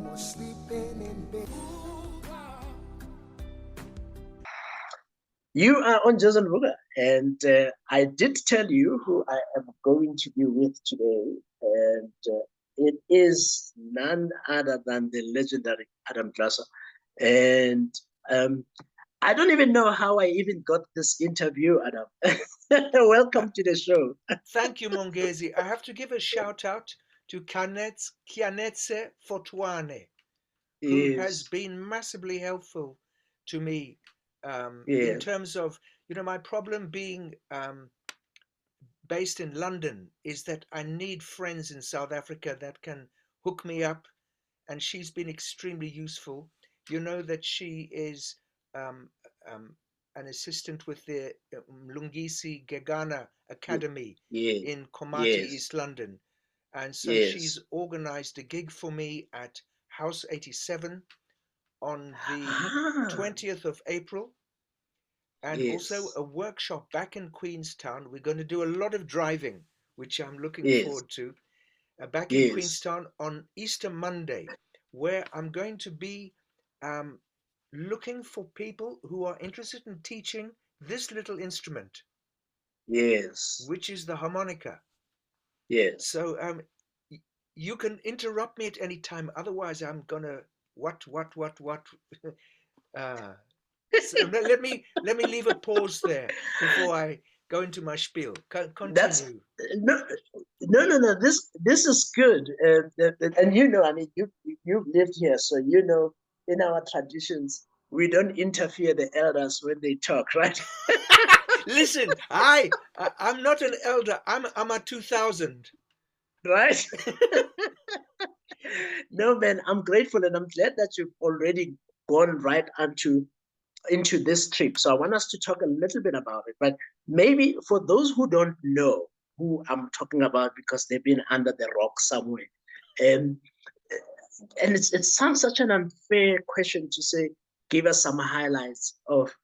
was sleeping in bed. You are on Jason Vuka, and I did tell you who I am going to be with today, and it is none other than the legendary Adam Glasser. And um, I don't even know how I even got this interview, Adam. Uh, Welcome to the show. Thank you, Mongezi. I have to give a shout out to Kianetse Fotwane, who has Yes, been massively helpful to me in yes, terms of, my problem being based in London is that I need friends in South Africa that can hook me up, and she's been extremely useful. You know that she is um, um, an assistant with the Mlungisi Gegana Academy yes, in Komati, yes, East London. And so she's yes. organized a gig for me at House 87 on the Ah, 20th of April, and also yes, a workshop back in Queenstown. We're going to do a lot of driving, which I'm looking yes, forward to, back in yes, Queenstown on Easter Monday, where I'm going to be um, looking for people who are interested in teaching this little instrument, yes, which is the harmonica. yes. So you can interrupt me at any time. Otherwise, I'm gonna what. uh, so let me leave a pause there before I go into my spiel. That's Continue. no, no. This is good, and I mean, you've lived here, so in our traditions, we don't interfere the elders when they talk, right? Listen, I'm not an elder. I'm a 2000. Right? No, man, I'm grateful, and I'm glad that you've already gone right into this trip. So I want us to talk a little bit about it. But maybe for those who don't know who I'm talking about because they've been under the rock somewhere, um, and it sounds such an unfair question to say, give us some highlights of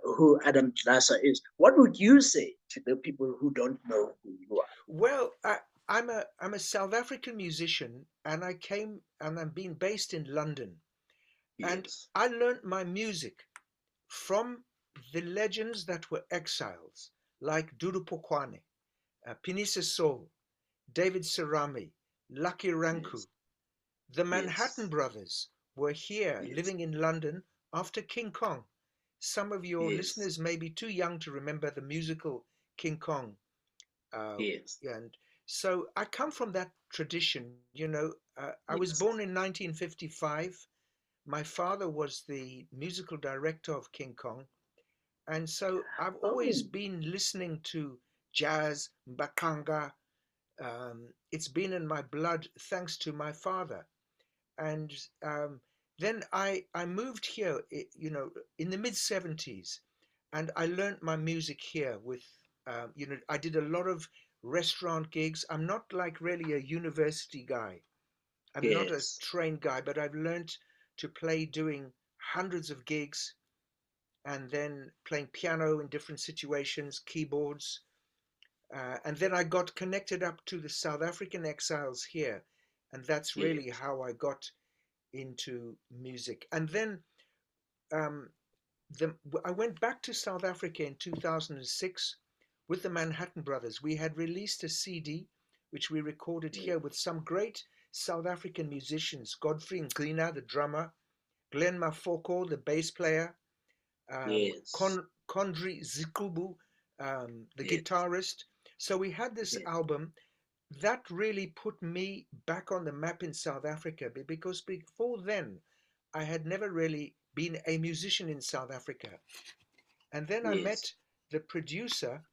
who Adam Dlasser is. What would you say to the people who don't know who you are? Well, I'm a South African musician, and I came and I'm being based in London, and Yes, I learned my music from the legends that were exiles, like Dudu Pokwane, Pinisa Soul, David Serami, Lucky Ranku. yes, The Manhattan yes, brothers were here yes, living in London after King Kong. Some of your yes, listeners may be too young to remember the musical King Kong. Uh, yes, and so I come from that tradition. I was born yes, in 1955. My father was the musical director of King Kong. And so I've always oh, been listening to jazz, mbakanga. It's been in my blood thanks to my father. And then I moved here, in the mid 70s, and I learned my music here with, I did a lot of restaurant gigs. I'm not like really a university guy. I'm not a yes, trained guy, but I've learned to play doing hundreds of gigs, and then playing piano in different situations, keyboards. And then I got connected up to the South African exiles here. And that's really yes, how I got into music. And then um, I went back to South Africa in 2006 with the Manhattan Brothers. We had released a CD which we recorded yes, here with some great South African musicians: Godfrey Ngqina, the drummer; Glenn Mafoko, the bass player; yes, Kondri Zikubu, the yes, guitarist. So we had this yes, album that really put me back on the map in South Africa, because before then I had never really been a musician in South Africa. And then I yes. met the producer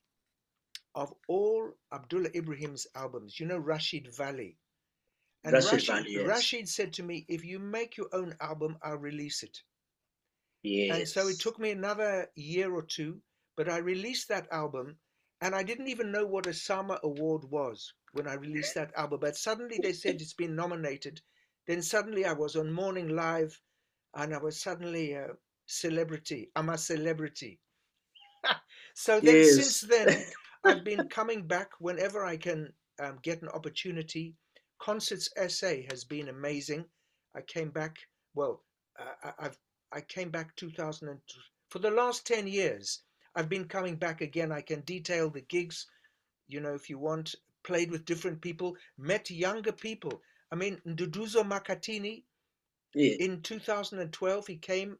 of all Abdullah Ibrahim's albums, Rashid Valley. And Rashid Rashid, Bali, yes, Rashid said to me, if you make your own album, I'll release it. And so it yes, took me another year or two, but I released that album, and I didn't even know what a Sama Award was when I released that album. But suddenly they said it's been nominated. Then suddenly I was on Morning Live, and I was suddenly a celebrity. I'm a celebrity. So then since yes, then, I've been coming back whenever I can get an opportunity. Concerts SA has been amazing. I came back. Well, I came back 2000 for the last 10 years. I've been coming back again. I can detail the gigs, if you want. Played with different people, met younger people. I mean, Nduduzo Makatini Yeah, in 2012, he came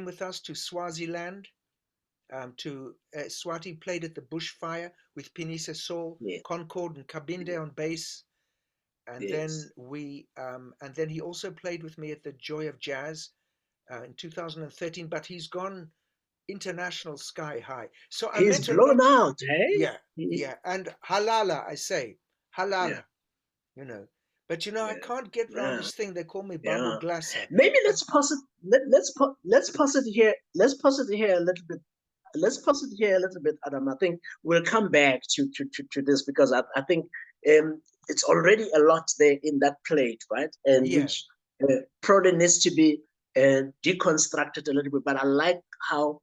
with us to Swaziland, to Swati, played at the Bushfire with Pinisa Saul, yeah, Concord, and Kabinde on bass. And yes. then and then he also played with me at the Joy of Jazz in 2013. But he's gone international, sky high. So I He's met a blown lot. out, hey? Yeah, yeah, and halala, I say, Yeah, halala, you know. But I yeah, can't get round yeah, this thing. They call me Babu yeah. Glassa. Maybe I, let's pause it. Let's pause it here. Let's pause it here a little bit. Let's pause it here a little bit, Adam. I think we'll come back to this because I think it's already a lot there in that plate, right? And yeah, which probably needs to be deconstructed a little bit. But I like how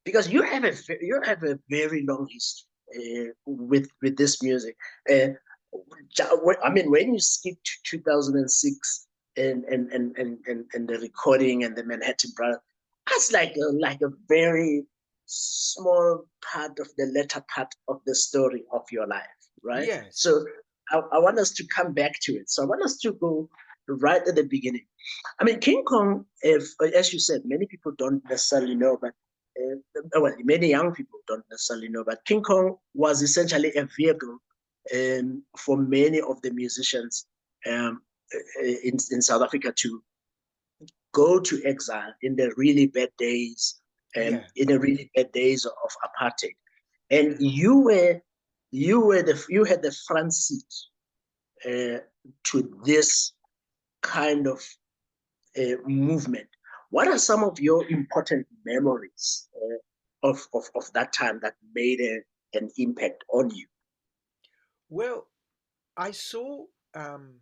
because you have a very long history with this music. I mean, when you skip to 2006 and the recording and the Manhattan Brothers, that's like a very small part of the latter part of the story of your life, right? yes, So I want us to come back to it. So I want us to go right at the beginning. I mean, King Kong, if, as you said, many people don't necessarily know, but well, many young people don't necessarily know, but King Kong was essentially a vehicle for many of the musicians in South Africa to go to exile in the really bad days, yeah, in the really bad days of apartheid. And mm, you had the front seat to this kind of movement. What are some of your important memories of that time that made an impact on you? well, I saw um,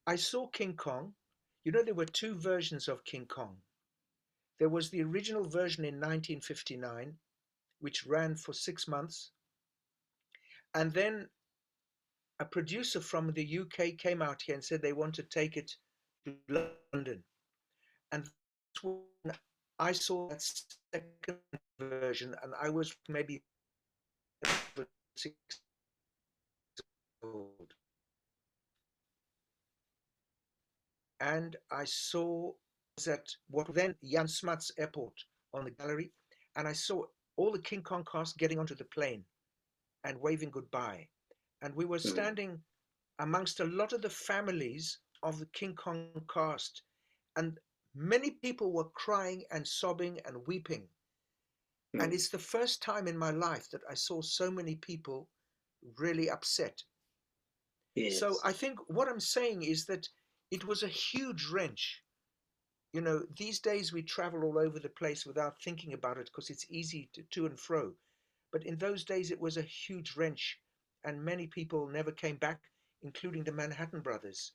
I saw King Kong. There were two versions of King Kong. There was the original version in 1959, which ran for 6 months, and then a producer from the UK came out here and said they want to take it to London. And that's when I saw that second version, and I was maybe 6 years old. And I saw was at what then Jan Smuts Airport on the gallery, and I saw all the King Kong cast getting onto the plane and waving goodbye. And we were Mm, standing amongst a lot of the families of the King Kong cast, and many people were crying and sobbing and weeping. And mm, it's the first time in my life that I saw so many people really upset. So yes, I think what I'm saying is that it was a huge wrench. These days we travel all over the place without thinking about it because it's easy to and fro. But in those days it was a huge wrench, and many people never came back, including the Manhattan brothers.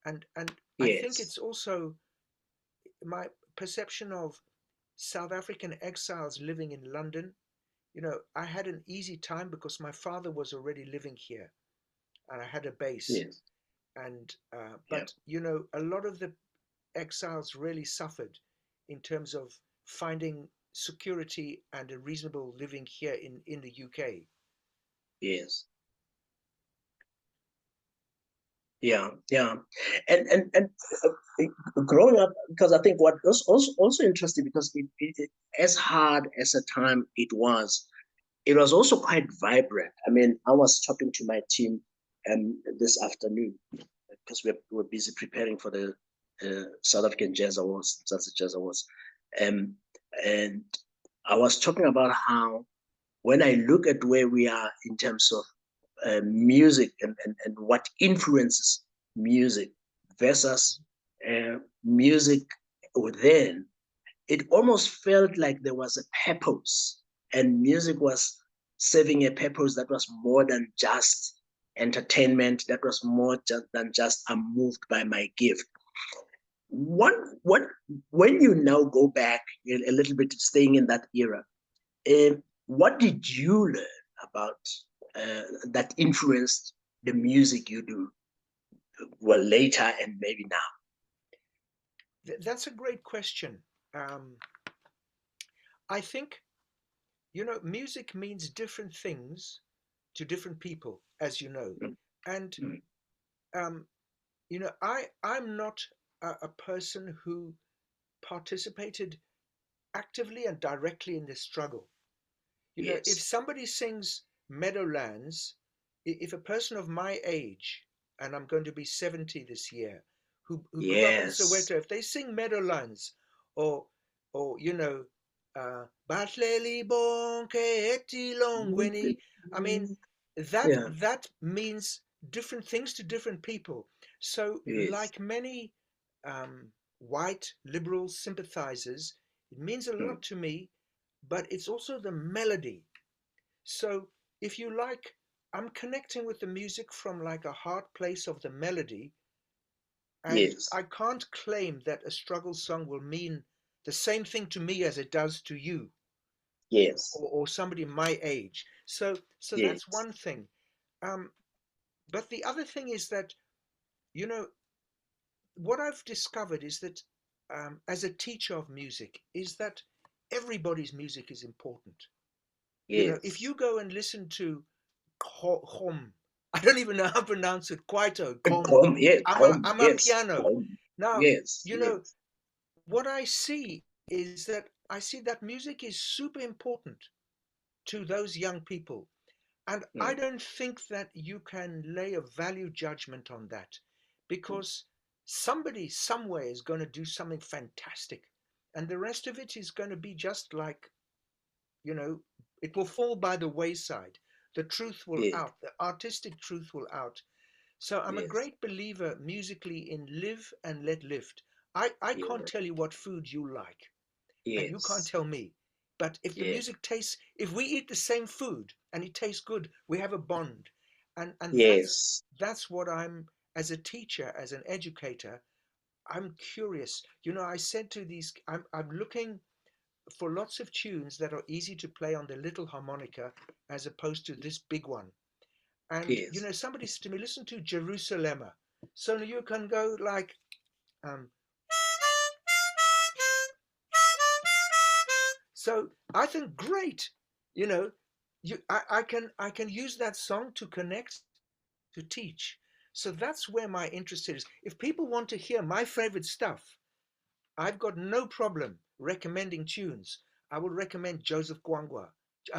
And I think yes, it's also my perception of South African exiles living in London. I had an easy time because my father was already living here and I had a base. yes, And yeah, but a lot of the exiles really suffered in terms of finding security and a reasonable living here in the UK. yes. Yeah, yeah, and growing up, because I think what was also interesting because as hard as a time it was also quite vibrant. I mean, I was talking to my team this afternoon because we're busy preparing for the South African Jazz Awards, Mzantsi Jazz Awards, um, and I was talking about how when I look at where we are in terms of music and what influences music versus music then, it almost felt like there was a purpose, and music was serving a purpose that was more than just entertainment, that was more than just I'm moved by my gift. What when you now go back a little bit, staying in that era, what did you learn about that influenced the music you do? well, later and maybe now? That's a great question. Um, I think, music means different things to different people, as you know. Mm, And, mm, um, I'm not a person who participated actively and directly in this struggle. If yes, somebody sings Meadowlands, if a person of my age, and I'm going to be 70 this year, who grew up in yes, Soweto, if they sing Meadowlands or or Batleli bonke etilongweni, I mean that yeah, that means different things to different people. So yes, like many white liberal sympathizers, it means a mm, lot to me, but it's also the melody. So if you like, I'm connecting with the music from like a heart place of the melody, and yes, I can't claim that a struggle song will mean the same thing to me as it does to you, yes, or somebody my age. So that's yes, one thing. Um, but the other thing is that, you know, what I've discovered is that, as a teacher of music, is that everybody's music is important. If yes. you go and listen to Hom, I don't even know how to pronounce it, Kwaito, Kom, Yes, Ama yes, Piano. Now, yes, yes, what I see is that I see that music is super important to those young people. And I mm, don't think that you can lay a value judgment on that, mm, because somebody somewhere is going to do something fantastic. And the rest of it is going to be just like, you know, it will fall by the wayside. The truth will yes, out, the artistic truth will out. So I'm a yes, great believer musically in live and let live. I can't yeah, tell you what food you like, and you can't yes, tell me. But if the yeah, music tastes, if we eat the same food and it tastes good, we have a bond. And yes, that's what I'm, as a teacher, as an educator, I'm curious. I said to these, I'm looking for lots of tunes that are easy to play on the little harmonica as opposed to this big one. And yes, somebody said to me, listen to Jerusalem. So you can go like, um, so I think great. You know, I can use that song to connect, to teach. So that's where my interest is. If people want to hear my favorite stuff, I've got no problem recommending tunes. I will recommend Joseph Gwangwa,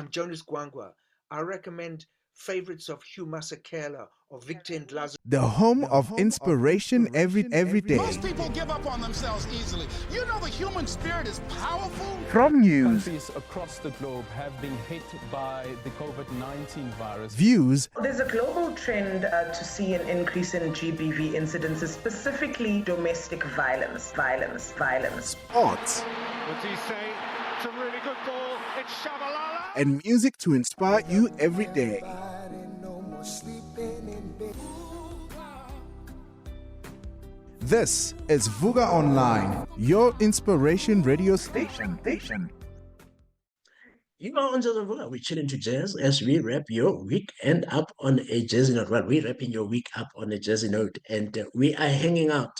Jonas Gwangwa. I recommend favorites of Hugh Masekela or Victor Ndlazo. The home of inspiration every day. Most people give up on themselves easily. You know the human spirit is powerful. From news, Countries across the globe have been hit by the COVID-19 virus. views, There's a global trend to see an increase in GBV incidences, specifically domestic violence. sports, What's he say? It's a really good ball. It's Shabalala. and music to inspire you every day. No more sleeping in bed. This is Vuka Online, your inspiration radio station. You know, on Jazz and Vuka, we're chilling to jazz as we wrap your weekend up on a jazzy note. Well, we're wrapping your week up on a jazzy note, and we are hanging out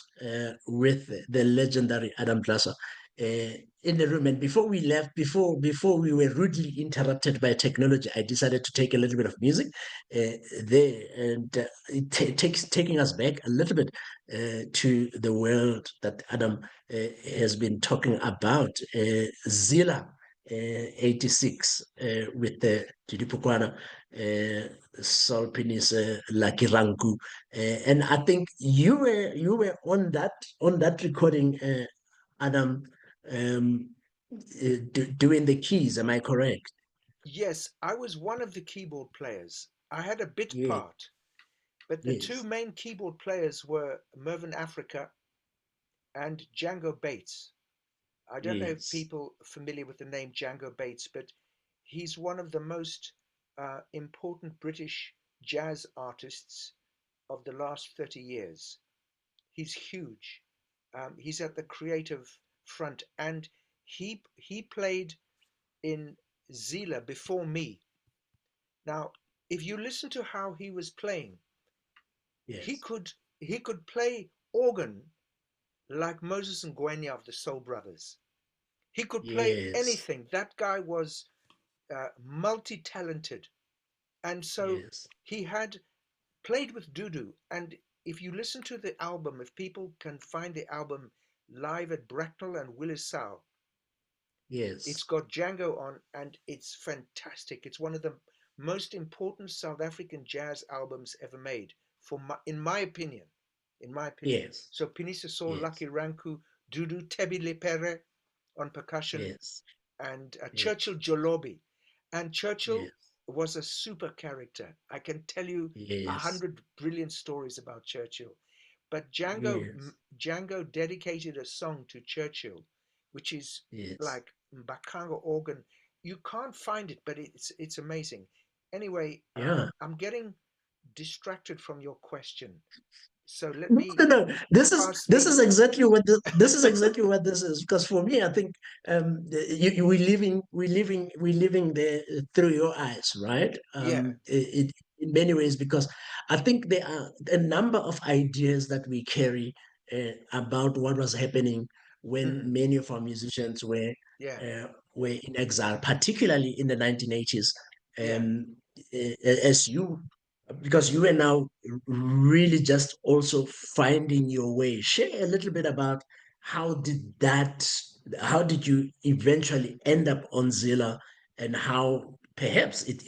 with the legendary Adam Blaser in the room. And before we left, before we were rudely interrupted by technology, I decided to take a little bit of music there, and it taking us back a little bit to the world that Adam has been talking about, Zila. 86 with the Tidipukwana Solpinis Lucky Ranku. And I think you were on that recording, Adam, um, doing the keys. Am I correct? Yes, I was one of the keyboard players. I had a bit Yeah, part, but the two yes, main keyboard players were Mervyn Africa and Django Bates. I don't know if yes, people are familiar with the name Django Bates, but he's one of the most important British jazz artists of the last 30 years. He's huge. He's at the creative front, and he played in Zila before me. Now, if you listen to how he was playing, he yes, could he could play organ like Moses and Gwenya of the Soul Brothers. He could play Yes. anything. That guy was multi-talented, and so Yes. he had played with Dudu. And if you listen to the album, if people can find the album live at Bracknell and Willisau, it's Yes. got Django on, and it's fantastic. It's one of the most important South African jazz albums ever made, in my opinion. In my opinion. Yes. So Pinisa Saul, Yes. Lucky Ranku, Dudu, Tebi Lepere on percussion, Yes. and Yes. Churchill Jolobi. And Churchill Yes. was a super character. I can tell you Yes. 100 brilliant stories about Churchill. But Yes. Django dedicated a song to Churchill, which is Yes. like Mbakanga organ. You can't find it, but it's amazing. Anyway, Yeah. I'm getting distracted from your question, so let No, me no, no. pass This the. is exactly what this is exactly what this is. Because for me, I think we're living there through your eyes, right? Yeah. In many ways, because I think there are a number of ideas that we carry about what was happening when Mm, many of our musicians yeah. were in exile, particularly in the 1980s. Yeah. Um, as you because you are now really just also finding your way. Share a little bit about how how did you eventually end up on Zilla, and how perhaps it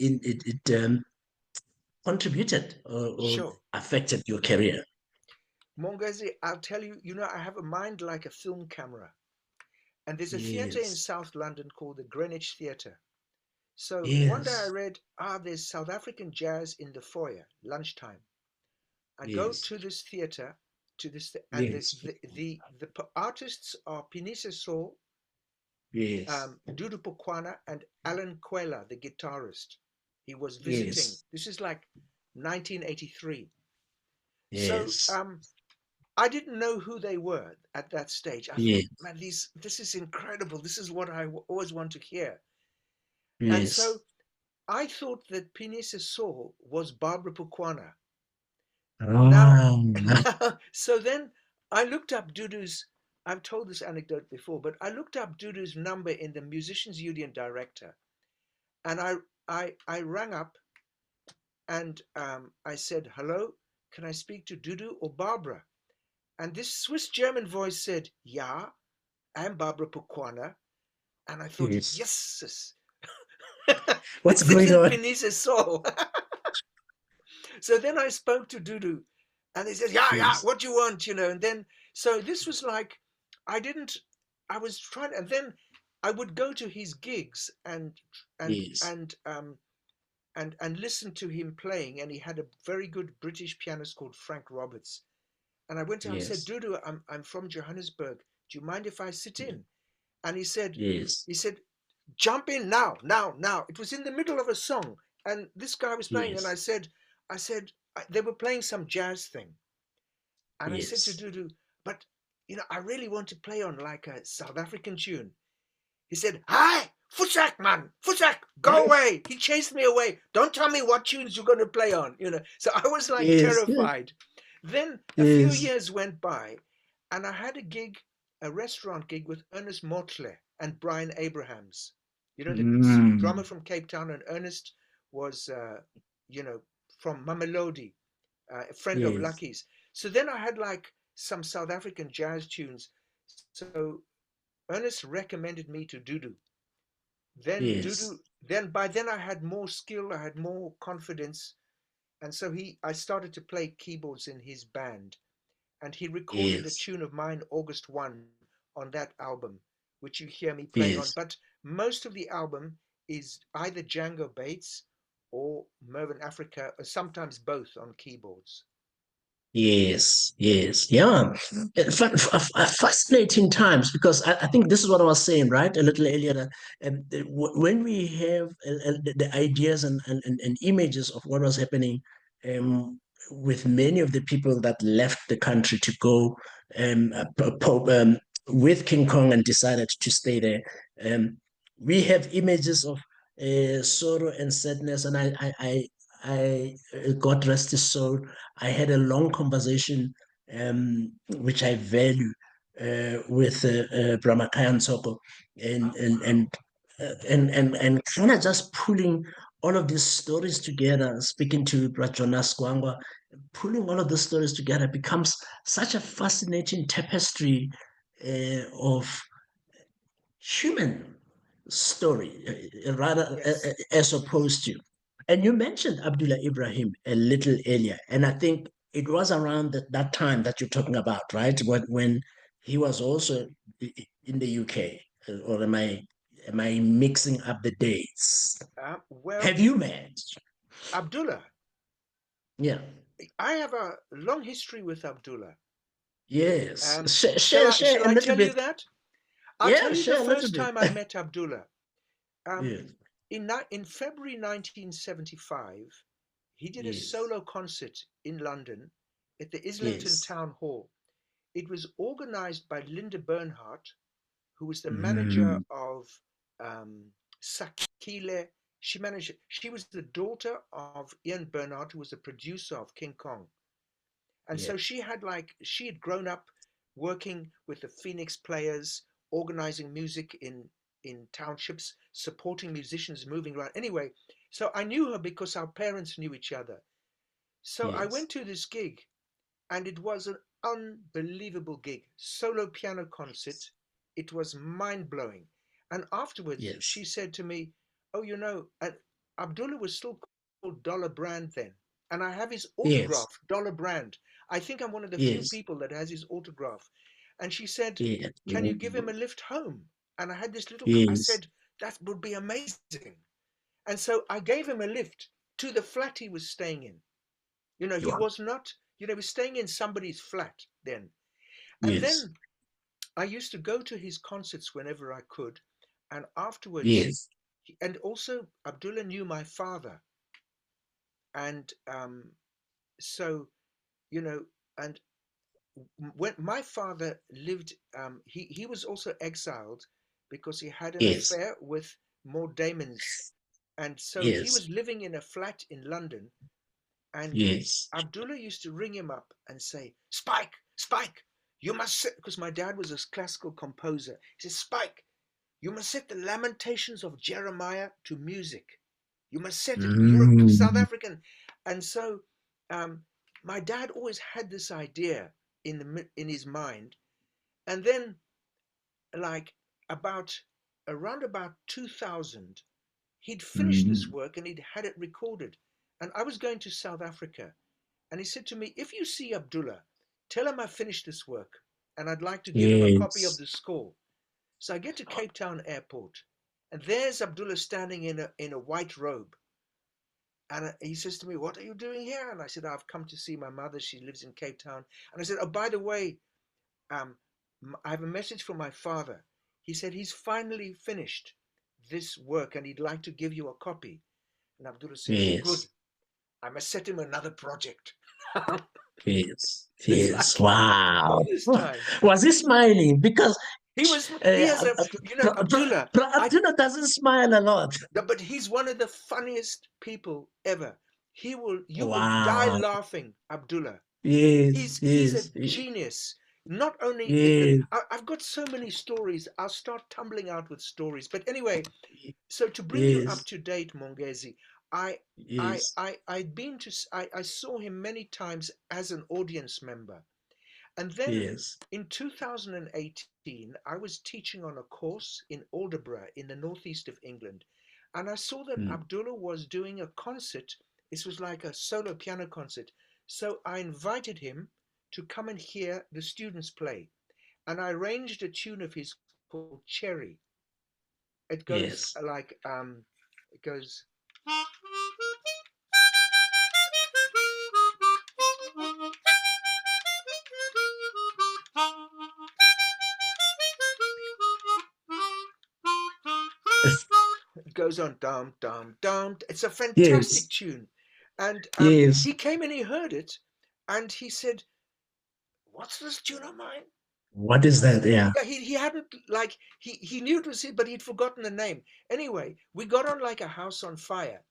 contributed or Sure. affected your career. Mongezi, I'll tell you. I have a mind like a film camera, and there's a theatre in Yes, South London called the Greenwich Theatre. So one day I yes, read, there's South African jazz in the foyer, lunchtime. I go yes, to this theater, and yes, the artists are Pinisa Saul, yes, Dudu Pukwana, and Alan Kwela, the guitarist. He was visiting. yes, This is like 1983. So yes, I didn't know who they were at that stage. I thought, yes, man, this is incredible. This is what I always want to hear. And yes. so I thought that Pinisa Saul was Barbara Pukwana. Now, Ah, so then I looked up Dudu's. I've told this anecdote before, but I looked up Dudu's number in the Musicians Union Director, and I rang up, and I said, "Hello, can I speak to Dudu or Barbara?" And this Swiss German voice said, "Yeah, I'm Barbara Pukwana." And I thought, yes. yes, What's this going is on? Pinisa Saul. So then I spoke to Dudu, and he says, "Yeah, yeah, Yes, what do you want?" And then so this was like, I didn't, I was trying, and then I would go to his gigs and yes, and um and listen to him playing, and he had a very good British pianist called Frank Roberts. And I went to him and said, yes, "Dudu, I'm from Johannesburg. Do you mind if I sit in?" And he said, yes, he said, "Jump in now, now, now." It was in the middle of a song, and this guy was playing, and yes, I said, they were playing some jazz thing, and I said to yes, Dudu, "But I really want to play on like a South African tune." He said, "Hi, Fusak, man, Fusak, go away." He chased me away. "Don't tell me what tunes you're going to play on. So I was like yes, yes, terrified. Then a few yes. years went by, and I had a restaurant gig with Ernest Motley and Brian Abrahams. The drummer Mm, from Cape Town, and Ernest was, you know, from Mamelodi, a friend of yes, Lucky's. So then I had like some South African jazz tunes. So Ernest recommended me to Dudu. Then yes, Dudu, then by then I had more skill, I had more confidence, and so I started to play keyboards in his band, and he recorded a yes, tune of mine, August 1, on that album, which you hear me playing on. yes. But most of the album is either Django Bates or Mervyn Africa, or sometimes both on keyboards. Yes, yes, yeah. Fascinating times, because I think this is what I was saying, right, a little earlier. That, when we have the ideas and images of what was happening with many of the people that left the country to go with King Kong and decided to stay there, we have images of sorrow and sadness. And God rest his soul, I had a long conversation which I value with Brahmakaya Soko, and kind of just pulling all of these stories together, speaking to Jonas Kwangwa, pulling all of the stories together becomes such a fascinating tapestry of human story, rather Yes. as opposed to. And you mentioned Abdullah Ibrahim a little earlier, and I think it was around that time that you're talking about, right? When he was also in the UK, or am I mixing up the dates? Well, Have you met? Abdullah, Yeah. I have a long history with Abdullah. Yes. Shall I Share a little tell you bit. that? I'll Yeah, tell you the share a little first bit. time I met Abdullah. Yes. In February 1975, he did a Yes. solo concert in London at the Islington Yes. Town Hall. It was organized by Linda Bernhardt, who was the manager Mm, of Sakile. She was the daughter of Ian Bernhardt, who was the producer of King Kong. And so yes. she had grown up working with the Phoenix Players, organizing music in townships, supporting musicians moving around. Anyway, so I knew her because our parents knew each other. So I Yes. went to this gig, and it was an unbelievable gig. Solo piano concert. It was mind blowing. And afterwards, she Yes. said to me, "Oh, and Abdullah was still called Dollar Brand then. And I have his Yes. autograph, Dollar Brand. I think I'm one of the few Yes. people that has his autograph." And she said, Yes. "Can you give him a lift home?" And I had this little, I Yes. said, "That would be amazing." And so I gave him a lift to the flat he was staying in. He Wow. was not, he was staying in somebody's flat then. And Yes. then I used to go to his concerts whenever I could. And afterwards, Yes. and also Abdullah knew my father. And so, you know, and when my father lived, he was also exiled because he had an Yes. affair with Maud Damon's. And so he Yes. was living in a flat in London. And Yes. Abdullah used to ring him up and say, "Spike, Spike, you must set," because my dad was a classical composer. He says, "Spike, you must set the Lamentations of Jeremiah to music. You must set it. You're a South Mm, African." And so my dad always had this idea in his mind. And then, like about around about 2000, he'd finished this mm, work and he'd had it recorded. And I was going to South Africa. And he said to me, "If you see Abdullah, tell him I finished this work and I'd like to give him a copy of yes. the score." So I get to Cape Town Airport, and there's Abdullah standing in a white robe. And he says to me, "What are you doing here?" And I said, "I've come to see my mother. She lives in Cape Town." And I said, "Oh, by the way, um, I have a message from my father. He said he's finally finished this work and he'd like to give you a copy." And Abdullah says, "Good. Yes. I must set him another project." Yes. It's Yes. like Wow. all this time. Was he smiling? Because He has Abdullah, Abdullah doesn't smile a lot. but he's one of the funniest people ever. You will die Wow. laughing, Abdullah. Yes. He's a Yes. genius. Not only Yes. I've got so many stories. I'll start tumbling out with stories. But anyway, so to bring you up Yes. to date, Mongezi, I Yes. I saw him many times as an audience member. And then Yes. in 2018, I was teaching on a course in Aldeburgh in the northeast of England. And I saw that Mm, Abdullah was doing a concert. This was like a solo piano concert. So I invited him to come and hear the students play. And I arranged a tune of his called Cherry. It goes yes. it goes. It goes on dum dum dum. It's a fantastic Yes. tune, and Yes. he came and he heard it, and he said, "What's this tune of mine?" What is that? Yeah. Yeah, he hadn't he knew it was it, but he'd forgotten the name. Anyway, we got on like a house on fire,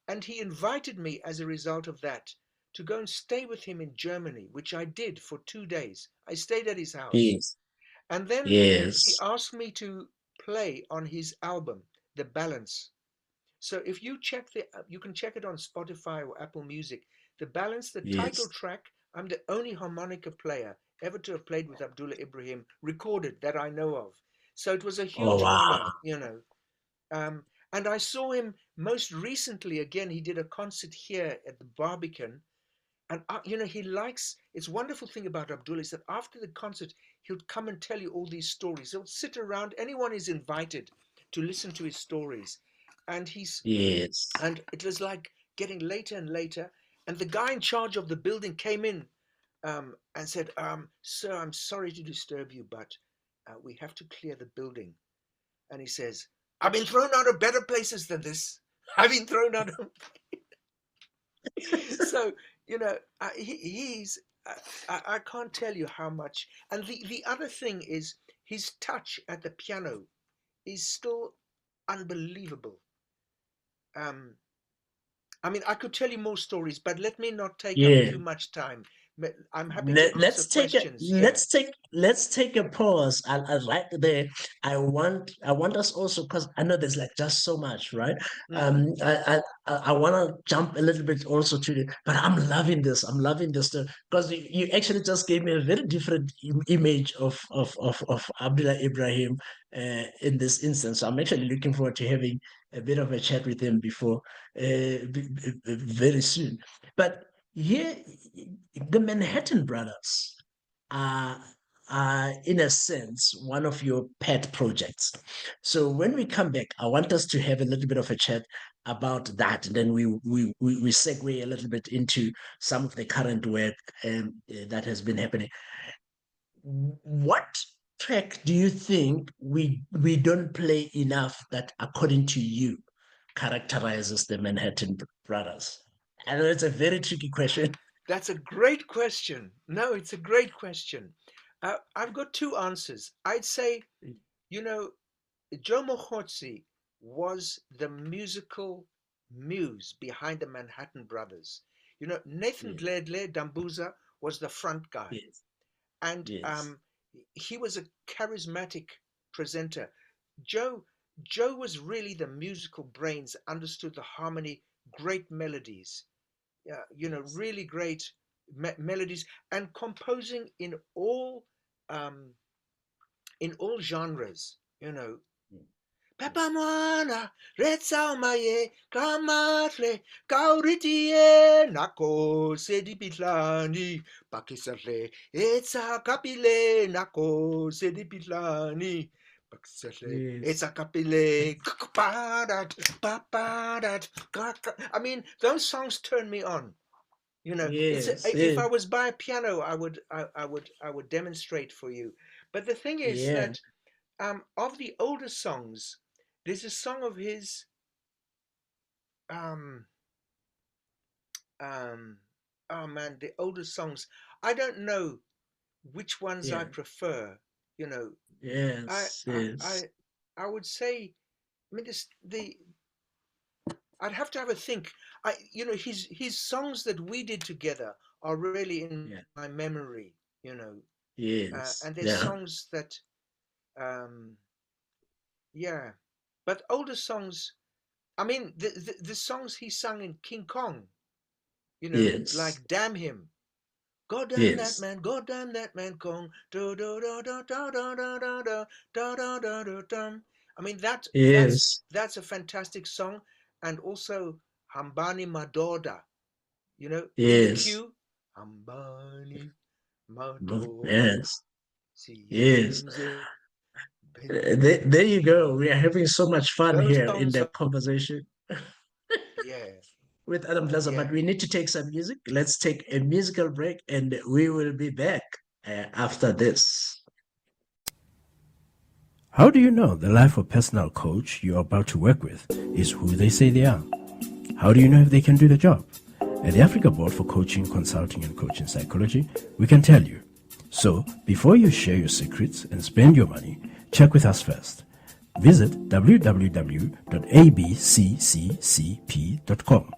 and he invited me as a result of that to go and stay with him in Germany, which I did for 2 days. I stayed at his house. Yes. And then he Yes. asked me to play on his album, The Balance. So if you check you can check it on Spotify or Apple Music. The Balance, the title Yes. track, I'm the only harmonica player ever to have played with Abdullah Ibrahim, recorded that I know of. So it was a Oh, huge wow. honor, you know. And I saw him most recently again. He did a concert here at the Barbican. And, you know, it's wonderful thing about Abdullah is that after the concert, he'll come and tell you all these stories. He'll sit around, anyone is invited to listen to his stories. And Yes. and it was like getting later and later. And the guy in charge of the building came in and said, sir, I'm sorry to disturb you, but we have to clear the building. And he says, I've been thrown out of better places than this. I've been thrown out of... So, you know, I can't tell you how much. And the other thing is his touch at the piano is still unbelievable. I mean, I could tell you more stories, but let me not take up Yeah. too much time. I'm happy to answer questions. Let's take a pause. Right there. I want us also, because I know there's like just so much, right? I want to jump a little bit also to the, but I'm loving this. I'm loving this because you actually just gave me a very different image of Abdullah Ibrahim in this instance. So I'm actually looking forward to having a bit of a chat with him before very soon. But here, the Manhattan Brothers are, in a sense, one of your pet projects. So when we come back, I want us to have a little bit of a chat about that. And then we segue a little bit into some of the current work that has been happening. What track do you think we don't play enough that, according to you, characterizes the Manhattan Brothers? I know it's a very tricky question. That's a great question. No, it's a great question. I've got two answers. I'd say, you know, Joe Mokhotsi was the musical muse behind the Manhattan Brothers. You know, Nathan Gledle Dambuza was the front guy. Yes. And Yes. he was a charismatic presenter. Joe was really the musical brains, understood the harmony, great melodies. You know, really great melodies, and composing in all genres. You know, Papa Mwana, Retsa Maye, Kamatle, Kauritie, Nako, Sedi Pitlani, Pakisale, Etsa Kapile, Nako, Sedi Pitlani. It's a capile. I mean, those songs turn me on. You know, if I was by a piano, I would demonstrate for you. But the thing is that of the older songs, there's a song of his. Oh man, the older songs. I don't know which ones I prefer. You know, I would say, I mean, I'd have to have a think. You know, his songs that we did together are really in my memory. You know, and there's songs that, but older songs. I mean, the songs he sung in King Kong. You know, like "Damn Him." God damn that man, God damn that man, Kong. Da da da da da da da da da da da da da. I mean that's a fantastic song, and also Hambani Madoda, you know, in the queue, Hambani Madoda. There you go. We are having so much fun Those here in songs the conversation with Adam Plaza, but we need to take some music. Let's take a musical break and we will be back after this. How do you know the life of personal coach you're about to work with is who they say they are? How do you know if they can do the job? At the Africa Board for Coaching, Consulting and Coaching Psychology, we can tell you. So, before you share your secrets and spend your money, check with us first. Visit www.abccccp.com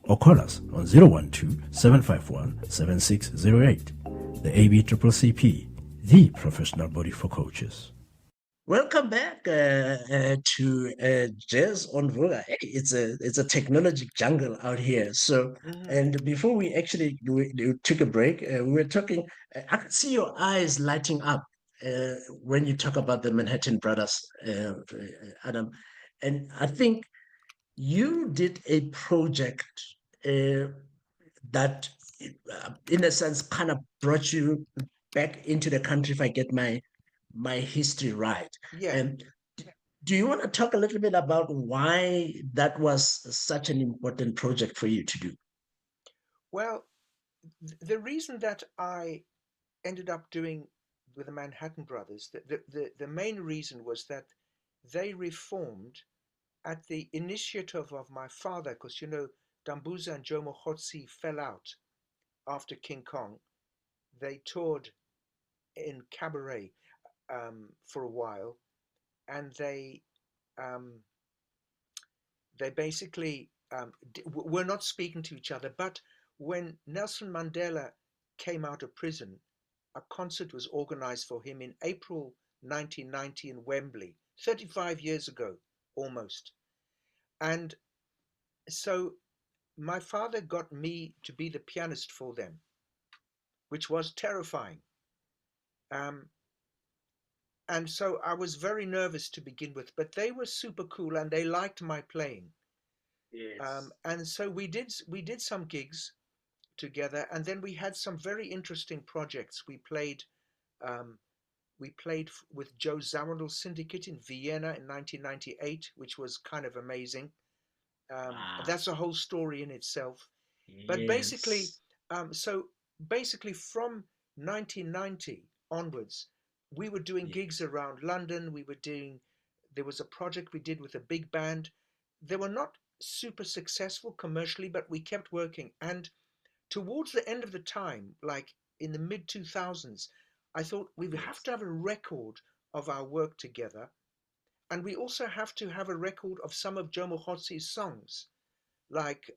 or call us on 012-751-7608. The ABCCP, the professional body for coaches. Welcome back to Jazz on Vuka. Hey, it's a technology jungle out here. So, and before we actually we took a break, we were talking. I could see your eyes lighting up when you talk about the Manhattan Brothers, Adam. And I think you did a project uh, that, in a sense, kind of brought you back into the country, if I get my history right. Yeah. And do you want to talk a little bit about why that was such an important project for you to do? Well, the reason that I ended up doing with the Manhattan Brothers, the main reason was that they reformed at the initiative of my father, because Dambuza and Jomo Hotsi fell out after King Kong. They toured in cabaret for a while, and um, they basically were not speaking to each other. But when Nelson Mandela came out of prison, a concert was organized for him in April 1990 in Wembley, 35 years ago almost. And so my father got me to be the pianist for them, which was terrifying. Um, and so I was very nervous to begin with, but they were super cool and they liked my playing. Yes. And so we did some gigs together, and then we had some very interesting projects. Um, we played with Joe Zawinul Syndicate in Vienna in 1998, which was kind of amazing. Wow. That's a whole story in itself. But basically, Yes. so basically from 1990 onwards, we were doing gigs Yes. around London. There was a project we did with a big band. They were not super successful commercially, but we kept working. And towards the end of the time, like in the mid 2000s, I thought we would have Yes. to have a record of our work together. And we also have to have a record of some of Jomo Hotsi's songs, like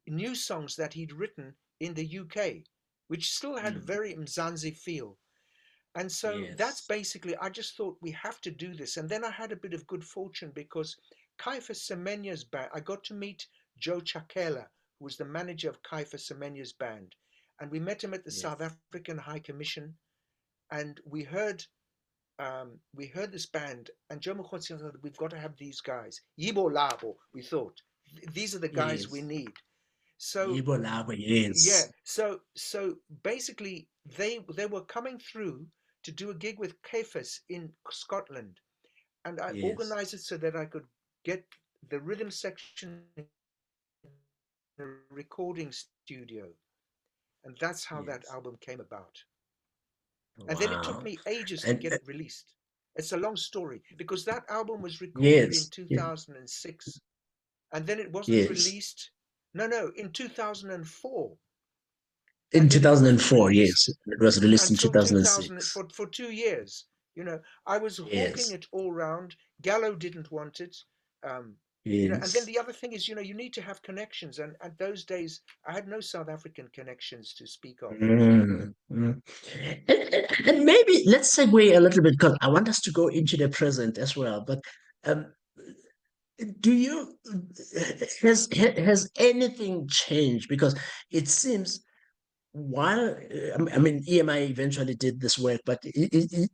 new songs that he'd written in the UK, which still had Mm. very Mzantsi feel. And so that's Yes. basically, I just thought we have to do this. And then I had a bit of good fortune because Caiphus Semenya's band, I got to meet Joe Chakela, who was the manager of Caiphus Semenya's band. And we met him at the South Yes. African High Commission. And we heard this band, and Joe Mokgotsi said, we've got to have these guys. Yibo Labo, we thought. These are the guys we Yes. need. So Ibo Labo, yeah, yes. so basically they were coming through to do a gig with Cephas in Scotland, and I Yes. organized it so that I could get the rhythm section in a recording studio, and that's how that Yes. album came about. And then it took Wow. me ages to And get it released. It's a long story because that album was recorded in yes. 2006, and then it wasn't Yes. released. No, in 2004, In and then it wasn't 2004, yes. released It was released in until 2000 2006. for 2 years. I was hawking Yes. it all round. Gallo didn't want it. um, and then Yes. the other thing is, you need to have connections, and at those days I had no South African connections to speak of. Mm, mm. And maybe let's segue a little bit because I want us to go into the present as well. But um, do you has anything changed? Because it seems while I mean EMI eventually did this work, but is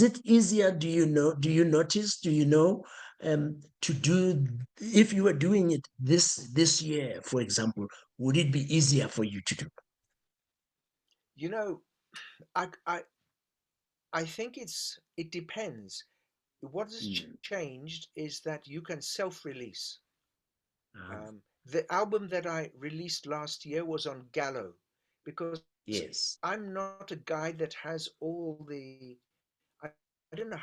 it easier? Do you know? Do you notice? Do you know to do if you were doing it this year, for example, would it be easier for you to do? You know, I I I think it depends. What has Mm, changed is that you can self-release. uh, The album that I released last year was on Gallo because yes. I'm not a guy that has all I don't know.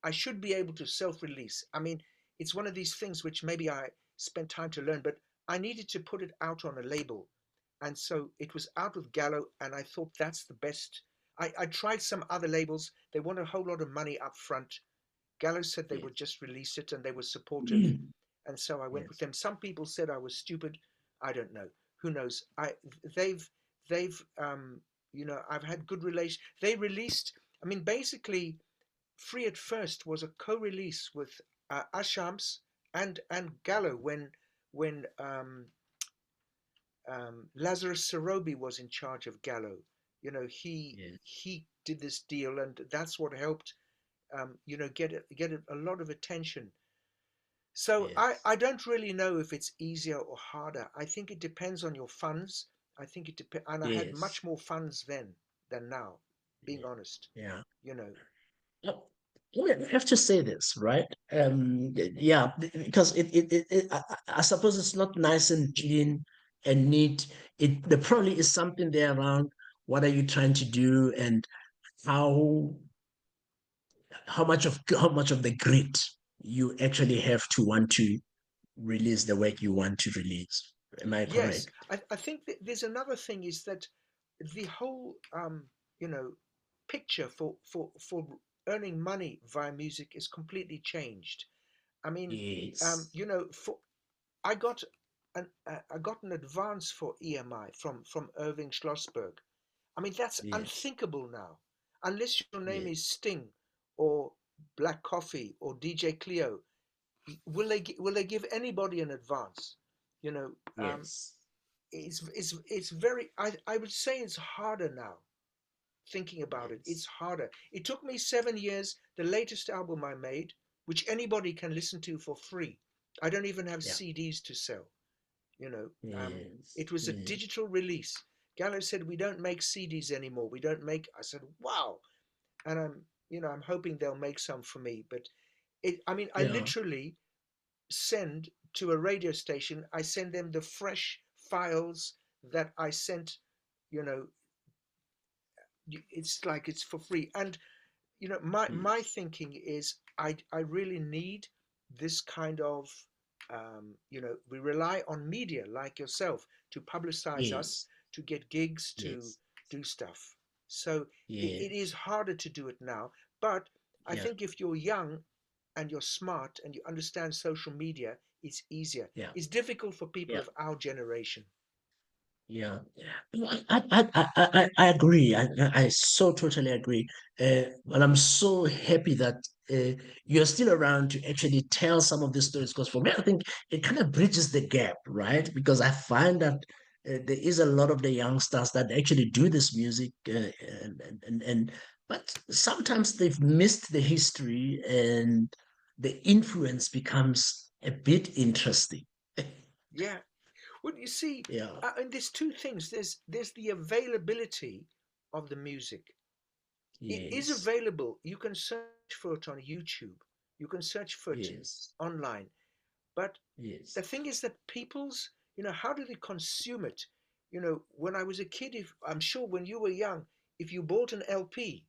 I should be able to self-release. I mean, it's one of these things which maybe I spent time to learn, but I needed to put it out on a label. And so it was out with Gallo, and I thought that's the best. I tried some other labels. They want a whole lot of money up front. Gallo said they Yes. would just release it, and they were supportive. and so I went with Yes. them. Some people said I was stupid. I don't know. Who knows? They've they've I've had good relation. They released. I mean, basically, Free at First was a co-release with Ashams and Gallo when Lazarus Sarobi was in charge of Gallo. Yes. He did this deal, and that's what helped get a lot of attention. So Yes. I don't really know if it's easier or harder. I think it depends on your funds. I think it depends, and I had Yes. much more funds then than now, being honest. Yeah. You know, Oh, I have to say this, right? Yeah, because I suppose it's not nice and clean and neat. There probably is something there around what are you trying to do and how how much of the grit you actually have to want to release the work you want to release. Am I yes, correct? I think that there's another thing is that the whole you know picture for earning money via music is completely changed. I mean, Yes. for I got I got an advance for EMI from Irving Schlossberg. I mean, that's Yes. unthinkable now, unless your name Yes. is Sting or Black Coffee or DJ Cleo. Will they give anybody an advance? You know, Yes. it's very. I would say it's harder now. Thinking about it, it's Yes. harder. It took me 7 years. The latest album I made, which anybody can listen to for free. I don't even have Yeah. CDs to sell. You know, Yes. it was a Yes. digital release. Gallo said we don't make CDs anymore. We don't make. I said wow, and I'm hoping they'll make some for me. But I mean, I Yeah. literally send to a radio station. I send them the fresh files that I sent. You know, it's like it's for free. And my Yes. thinking is I really need this kind of we rely on media like yourself to publicize us, Yes. to get gigs, to Yes. do stuff. So it is Yes. harder to do it now, but I Yeah. think if you're young and you're smart and you understand social media, it's easier. Yeah. It's difficult for people Yeah. of our generation. Yeah. No, I agree. I so totally agree. But I'm so happy that you're still around to actually tell some of these stories. Because for me, I think it kind of bridges the gap, right? Because I find that there is a lot of the youngsters that actually do this music, but sometimes they've missed the history, and the influence becomes a bit interesting. Yeah. Well, you see, Yeah. and there's two things. There's the availability of the music. It is Yes. available. You can search for it on YouTube. You can search for it Yes. online. But the Yes. thing is that how do they consume it? When I was a kid, if I'm sure when you were young, if you bought an LP,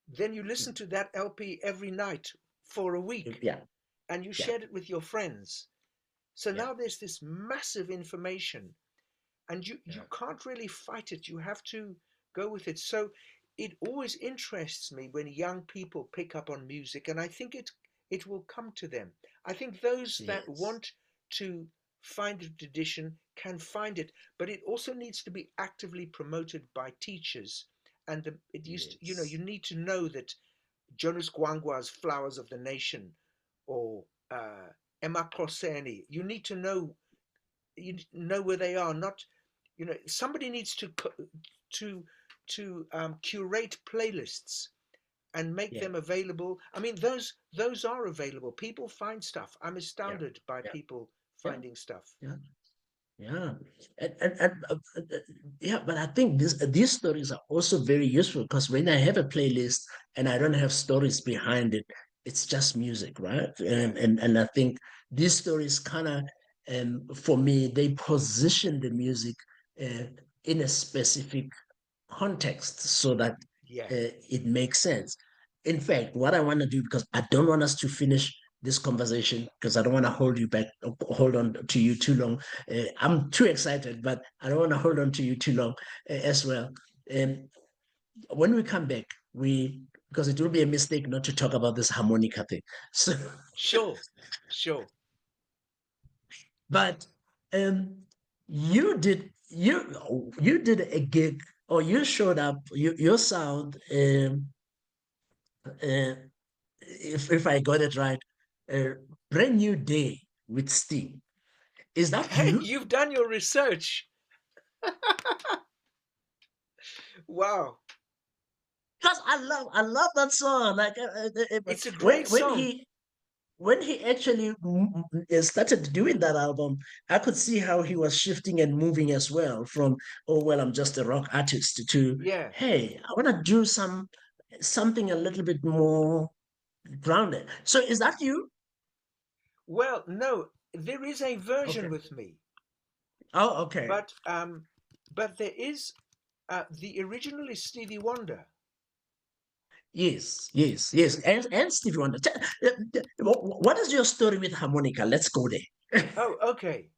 then you listened to that LP every night for a week, Yeah. and you Yeah. shared it with your friends. So Yeah. now there's this massive information, and you Yeah. can't really fight it. You have to go with it. So it always interests me when young people pick up on music, and I think it will come to them. I think those that Yes. want to find a tradition can find it, but it also needs to be actively promoted by teachers. And it used to, you Yes. need to know that Jonas Gwangwa's Flowers of the Nation or Emma Kloseni, you know where they are. Not, somebody needs to curate playlists and make Yeah. them available. I mean, those are available. People find stuff. I'm Yeah. astounded by Yeah. people Yeah. finding stuff. Yeah. Yeah, yeah, but I think these stories are also very useful because when I have a playlist and I don't have stories behind it, it's just music, right? Yeah. And I think these stories kind of, for me, they position the music uh, in a specific context so that Yeah. it makes sense. In fact, what I want to do, because I don't want us to finish this conversation, because I don't want to hold you back, hold on to you too long. I'm too excited, but I don't want to hold on to you too long as well. And when we come back, because it will be a mistake not to talk about this harmonica thing. So Sure. Sure. But um, you did a gig, or you showed up. Your sound, if I got it right, a brand new day with Sting. Is that Hey, you? you've done your research. Wow. Because I love that song. Like It's a when great song. when he actually started doing that album, I could see how he was shifting and moving as well from, oh well, I'm just a rock artist, to, Yeah. hey, I want to do something a little bit more grounded. So is that you? Well, no, there is a version Okay. with me, Oh, okay. but there is the original is Stevie Wonder. Yes, yes, yes. And Stevie Wonder. What is your story with harmonica? Let's go there. Oh, okay.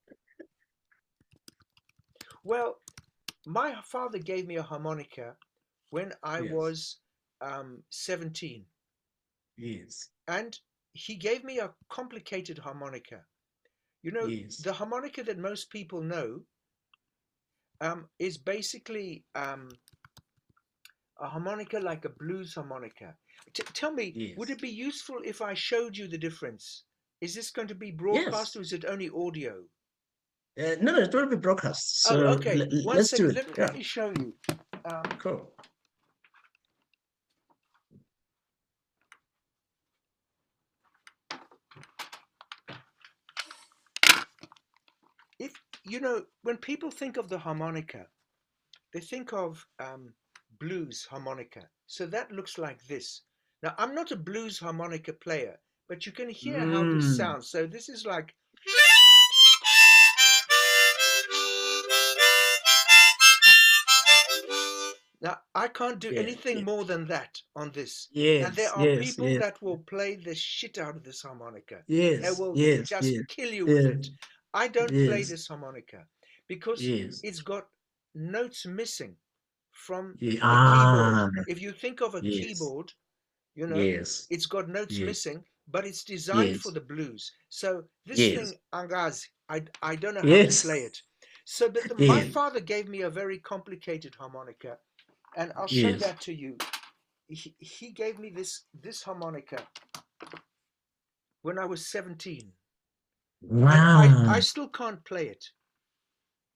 Well, my father gave me a harmonica when I Yes, was 17, yes, and he gave me a complicated harmonica. You know, yes. the harmonica that most people know is basically a harmonica like a blues harmonica. Tell me, would it Yes. be useful if I showed you the difference? Is this going to be broadcast Yes. or is it only audio? No, no, it will be broadcast. Oh, So okay. One let's do second. it. Let Yeah, me show you. Um, cool. if you know, when people think of the harmonica, they think of blues harmonica. So that looks like this. Now, I'm not a blues harmonica player, but you can hear how this Mm, sounds. So this is like. Now, I can't do yeah, anything yeah. more than that on this. And there Yes, are yes, people yes, that will play the shit out of this harmonica. They yes, will yes, just yes, kill you with yeah, it. I don't play yes, this harmonica because yes, it's got notes missing from yeah. the keyboard. Ah, If you think of a yes, keyboard, you know, yes, it's got notes yes, missing, but it's designed for yes, the blues. So this yes, thing, Angaz, I don't know how to yes, play it. So my yeah, father gave me a very complicated harmonica, and I'll show yes. that to you. He gave me this harmonica when I was 17, and I Wow. still can't play it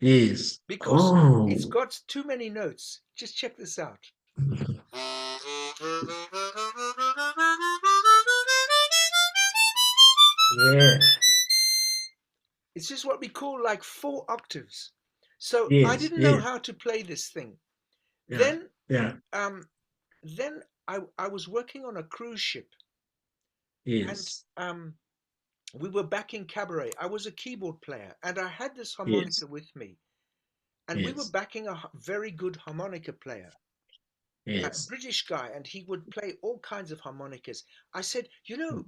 Yes. because it's Oh, got too many notes. Just check this out. yeah. It's just what we call like 4 octaves. So I Yes, didn't know yes, how to play this thing. yeah, Then yeah, um, then I was working on a cruise ship, and yes, we were back in Cabaret. I was a keyboard player, and I had this yes, harmonica with me, and we were yes, backing a very good harmonica player, a yes. British guy, and he would play all kinds of harmonicas. I said, you know,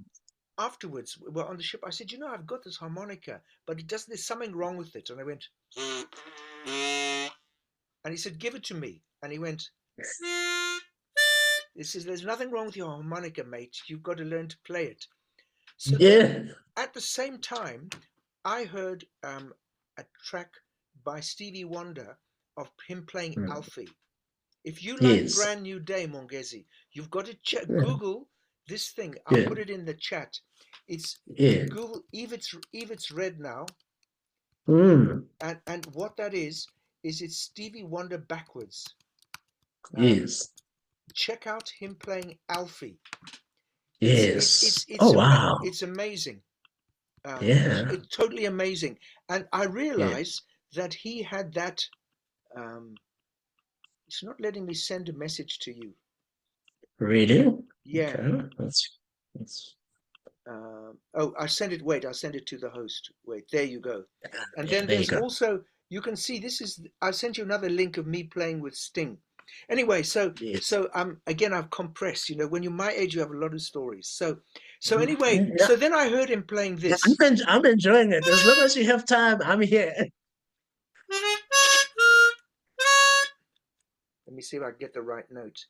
afterwards we were on the ship. I said, you know, I've got this harmonica, but it doesn't. There's something wrong with it. And I went, and he said, give it to me. And he went. He says, there's nothing wrong with your harmonica, mate. You've got to learn to play it. So then, Yeah. at the same time, I heard a track by Stevie Wonder of him playing Mm. Alfie. If you like Yes. Brand New Day, Mongezi, you've got to check Yeah. Google this thing. I'll Yeah. put it in the chat. It's Yeah. Google Eve It's Red Now, Mm. and what that is it's Stevie Wonder backwards. Um, Yes. check out him playing Alfie. Yes. Oh wow. It's amazing. Yeah. It's totally amazing. And I Yeah. realized that he had that. Um, it's not letting me send a message to you. Really? Yeah. Okay. That's Oh, I sent it. Wait, I sent it to the host. Wait, there you go. And yeah, then there you there's go. also, you can see this is, I sent you another link of me playing with Sting. Anyway, Yes. again, I've compressed, you know, when you're my age, you have a lot of stories. So anyway, Yeah. so then I heard him playing Yeah, this. I'm enjoying it. As long as you have time, I'm here. Let me see if I get the right note.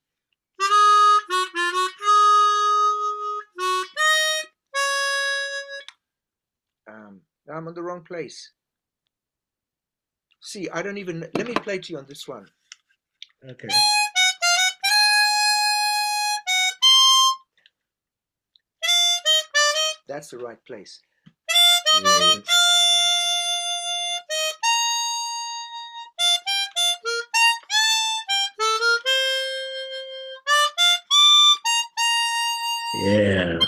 I'm on the wrong place. See, I don't even. Let me play to you on this one. Okay. That's the right place. Yes. Yeah.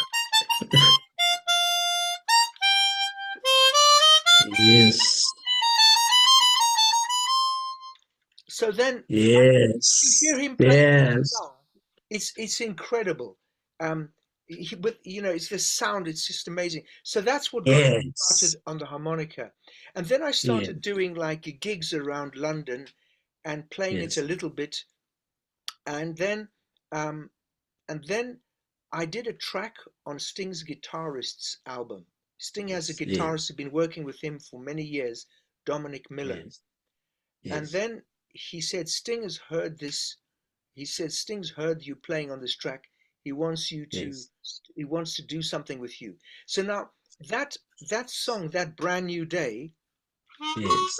Yes. So then Yes. you hear him playing that Yes. song. It's incredible. But it's the sound. It's just amazing. So that's what got me Yes. started on the harmonica, and then I Yes. started doing like gigs around London and playing it a Yes. little bit, and then um, and then I did a track on Sting's guitarist's album. Sting has a Yes. Yes. guitarist who's been working with him for many years, Dominic Miller. Yes. And Yes. then he said, Sting has heard this. He said, Sting's heard you playing on this track. He wants you to, Yes. he wants to do something with you. So now that song, That Brand New Day, Yes.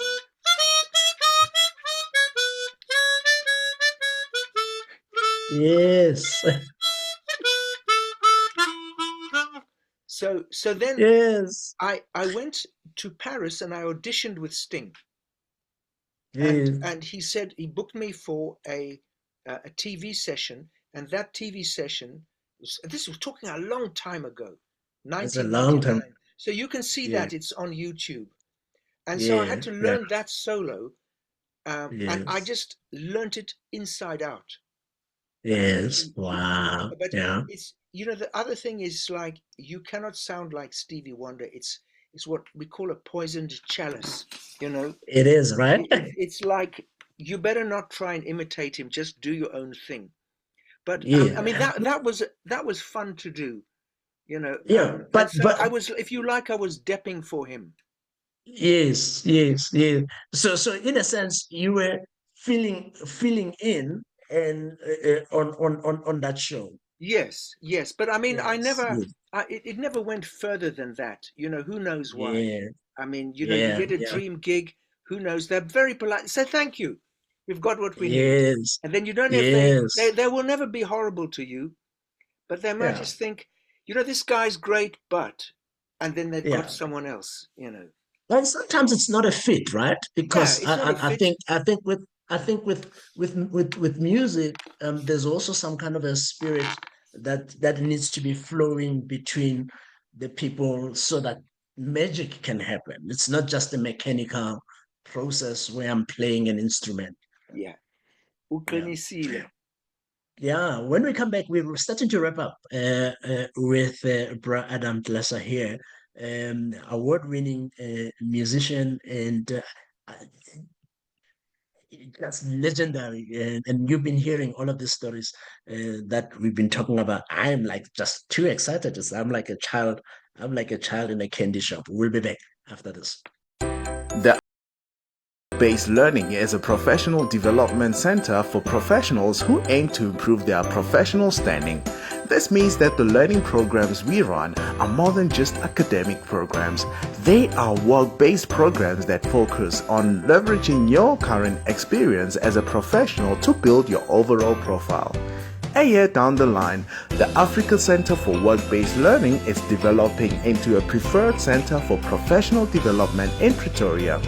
Yes. so then Yes. I went to Paris and I auditioned with Sting. Yes. And he said he booked me for a TV session, and that TV session this was talking a long time ago, It's a long time. 1999. So you can see Yeah. that it's on YouTube. And so I had Yeah. to Yeah. learn that solo, and I Yes. just learnt it inside out. Yes. Wow. But Yeah. it's the other thing is like you cannot sound like Stevie Wonder. It's what we call a poisoned chalice. You know, It is, right? it's like you better not try and imitate him. Just do your own thing. But I mean Yeah. that was fun to do, Yeah. and But so I was, if you like, I was depping for him. yes, yes, yes. So in a sense, you were filling in and on that show. Yes, yes, but I mean, I Yes. never, Yes. it never went further than that. Who knows why? Yeah. I mean, you Yeah. get a Yeah. dream gig. Who knows? They're very polite. Say thank you. We've got what we need. Yes. And then you don't know if Yes. they will never be horrible to you, but they might Yeah. just think, this guy's great, but, and then they've got Yeah. someone else. And sometimes it's not a fit, right? Yeah, Because it's not a I fit. think with music, there's also some kind of a spirit that needs to be flowing between the people so that magic can happen. It's not just a mechanical process where I'm playing an instrument. Yeah. Yeah. Uqinisile. Yeah, when we come back, we're starting to wrap up with Bra Adam Tlasa here, award-winning musician and that's legendary. And you've been hearing all of these stories that we've been talking about. I'm like just too excited. I'm like a child. I'm like a child in a candy shop. We'll be back after this. The Based Learning is a professional development center for professionals who aim to improve their professional standing. This means that the learning programs we run are more than just academic programs. They are work-based programs that focus on leveraging your current experience as a professional to build your overall profile. A year down the line, the Africa Center for Work-Based Learning is developing into a preferred center for professional development in Pretoria.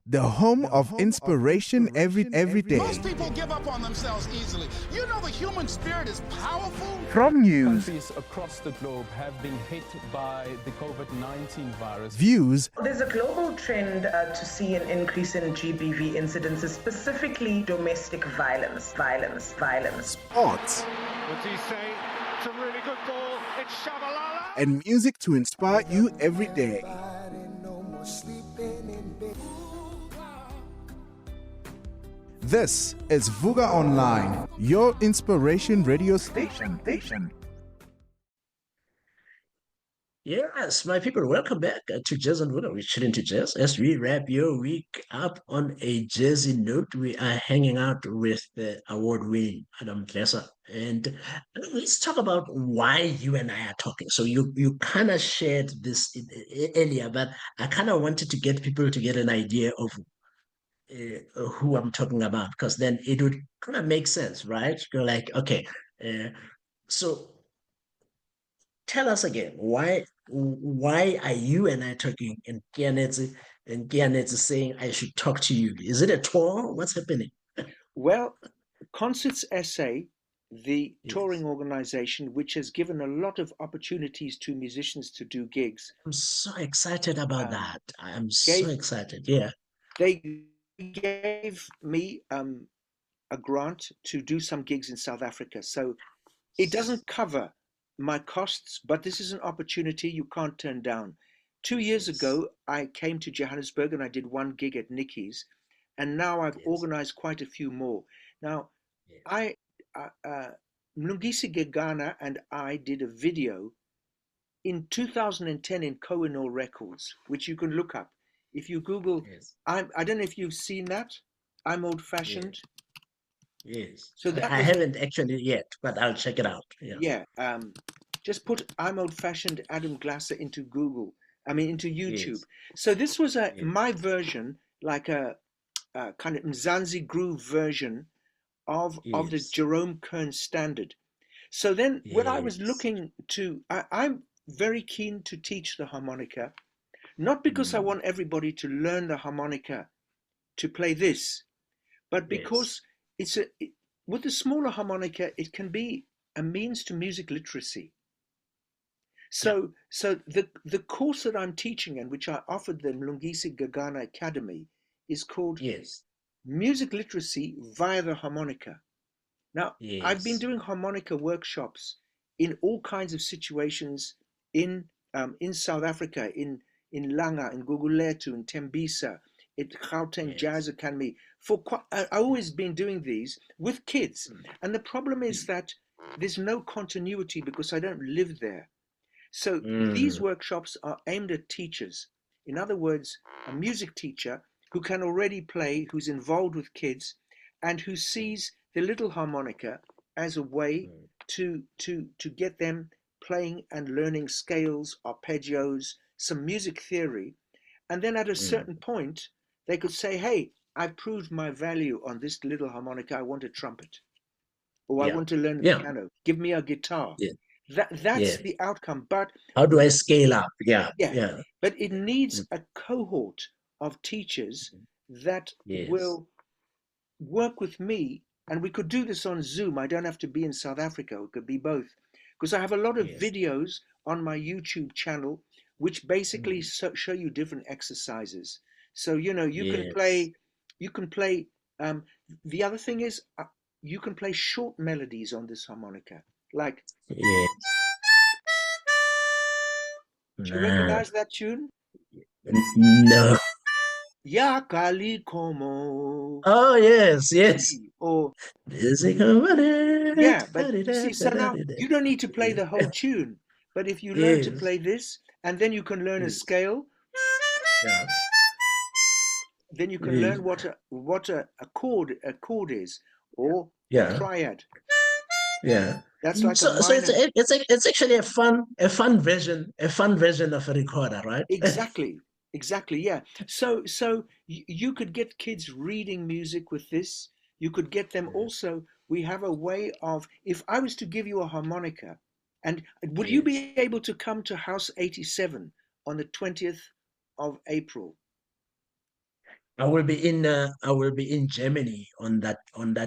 The home of inspiration every day. Most people give up on themselves easily. You know the human spirit is powerful. From news, Countries across the globe have been hit by the COVID-19 virus. views, There's a global trend to see an increase in GBV incidences, specifically domestic violence. sports, What's he say? It's a really good ball. It's Shabalala. and music to inspire you every day. No more sleeping in This is Vuka Online, your inspiration radio station. Yes, my people, welcome back to Jazz and Vuka. We're chilling to jazz as we wrap your week up on a jazzy note. We are hanging out with the award-winning Adam Klesser, and let's talk about why you and I are talking. So you kind of shared this earlier, but I kind of wanted to get people to get an idea of who I'm talking about, because then it would kind of make sense, right? You're like, okay, uh, so tell us again why are you and I talking, and Kianetsi saying I should talk to you? Is it a tour? What's happening? Well, Concerts SA, the Yes. touring organization, which has given a lot of opportunities to musicians to do gigs, I'm so excited about um, that. I'm so gave excited. Yeah. they gave me a grant to do some gigs in South Africa. So it doesn't cover my costs, but this is an opportunity you can't turn down. 2 years Yes. ago, I came to Johannesburg and I did one gig at Nikki's, and now I've Yes. organized quite a few more. Now, Yes. I Mlungisi Gegana and I did a video in 2010 in Kohinoor Records, which you can look up. If you Google, Yes. I don't know if you've seen that. I'm old Yes. fashioned. Yes. So that I was a, haven't actually yet, but I'll check it out. Yeah. yeah. Just put I'm old fashioned Adam Glasser into Google. I mean into YouTube. Yes. So this was a Yes. my version, like a kind of Mzantsi groove version of the Yes. Jerome Kern standard. So then when I was Yes. looking to, I'm very keen to teach the harmonica, not because I Mm. want everybody to learn the harmonica to play this, but Yes. because with the smaller harmonica, it can be a means to music literacy. Yeah. So the course that I'm teaching and which I offered the Mlungisi Gagana Academy is called Yes. Music Literacy via the Harmonica. Now, I've been Yes. doing harmonica workshops in all kinds of situations in South Africa, in Langa, in Guguletu, in Tembisa, at Gauteng Yes. Jazz Academy. I've always been doing these with kids, and the problem is that there's no continuity because I don't live there. So these Mm. workshops are aimed at teachers. In other words, a music teacher who can already play, who's involved with kids, and who sees the little harmonica as a way Mm. to get them playing and learning scales, arpeggios, some music theory. And then at a Mm. certain point, they could say, hey, I've proved my value on this little harmonica. I want a trumpet, or I Yeah. want to learn the Yeah. piano. Give me a guitar. Yeah. That's Yeah. the outcome. But How do I scale up? Yeah. yeah, Yeah. but it needs Mm. a cohort of teachers that Yes. will work with me, and we could do this on Zoom. I don't have to be in South Africa. It could be both, because I have a lot of Yes. videos on my YouTube channel which basically Mm. show you different exercises. So you can Yes. play, you can play. Um, the other thing is you can play short melodies on this harmonica. Like, Yes. do you Nah. recognize that tune? No. Ya Kali Como. Oh yes. Yes. See, or yeah, but see, so now you don't need to play the whole tune, but if you learn to Yes. play this, and then you can learn a Yes. scale, Yeah. then you can Yes. learn what a chord is, or a Yeah. triad. Yeah. That's like a So minor. it's actually a fun version of a recorder, right? Exactly, exactly, yeah. So you could get kids reading music with this. You could get them Yes. also. We have a way of, if I was to give you a harmonica, and would you Yes. be able to come to House 87 on the 20th of April? I will be in Germany on that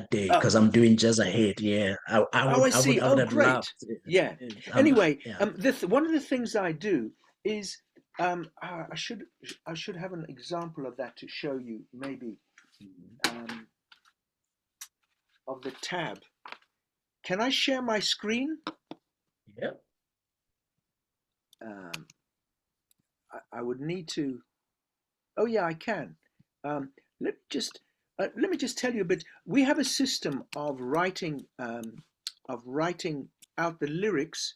day Oh, because I'm doing Jazz Ahead. Yeah. I oh, would I I would see. I would Oh, have loved. great. Yeah. Yeah. Anyway, Yeah. one of the things I do is I should have an example of that to show you, maybe, um, of the tab. Can I share my screen? Yeah. Um, I would need to. Oh yeah, I can. Let just Let me just tell you a bit. We have a system of writing out the lyrics,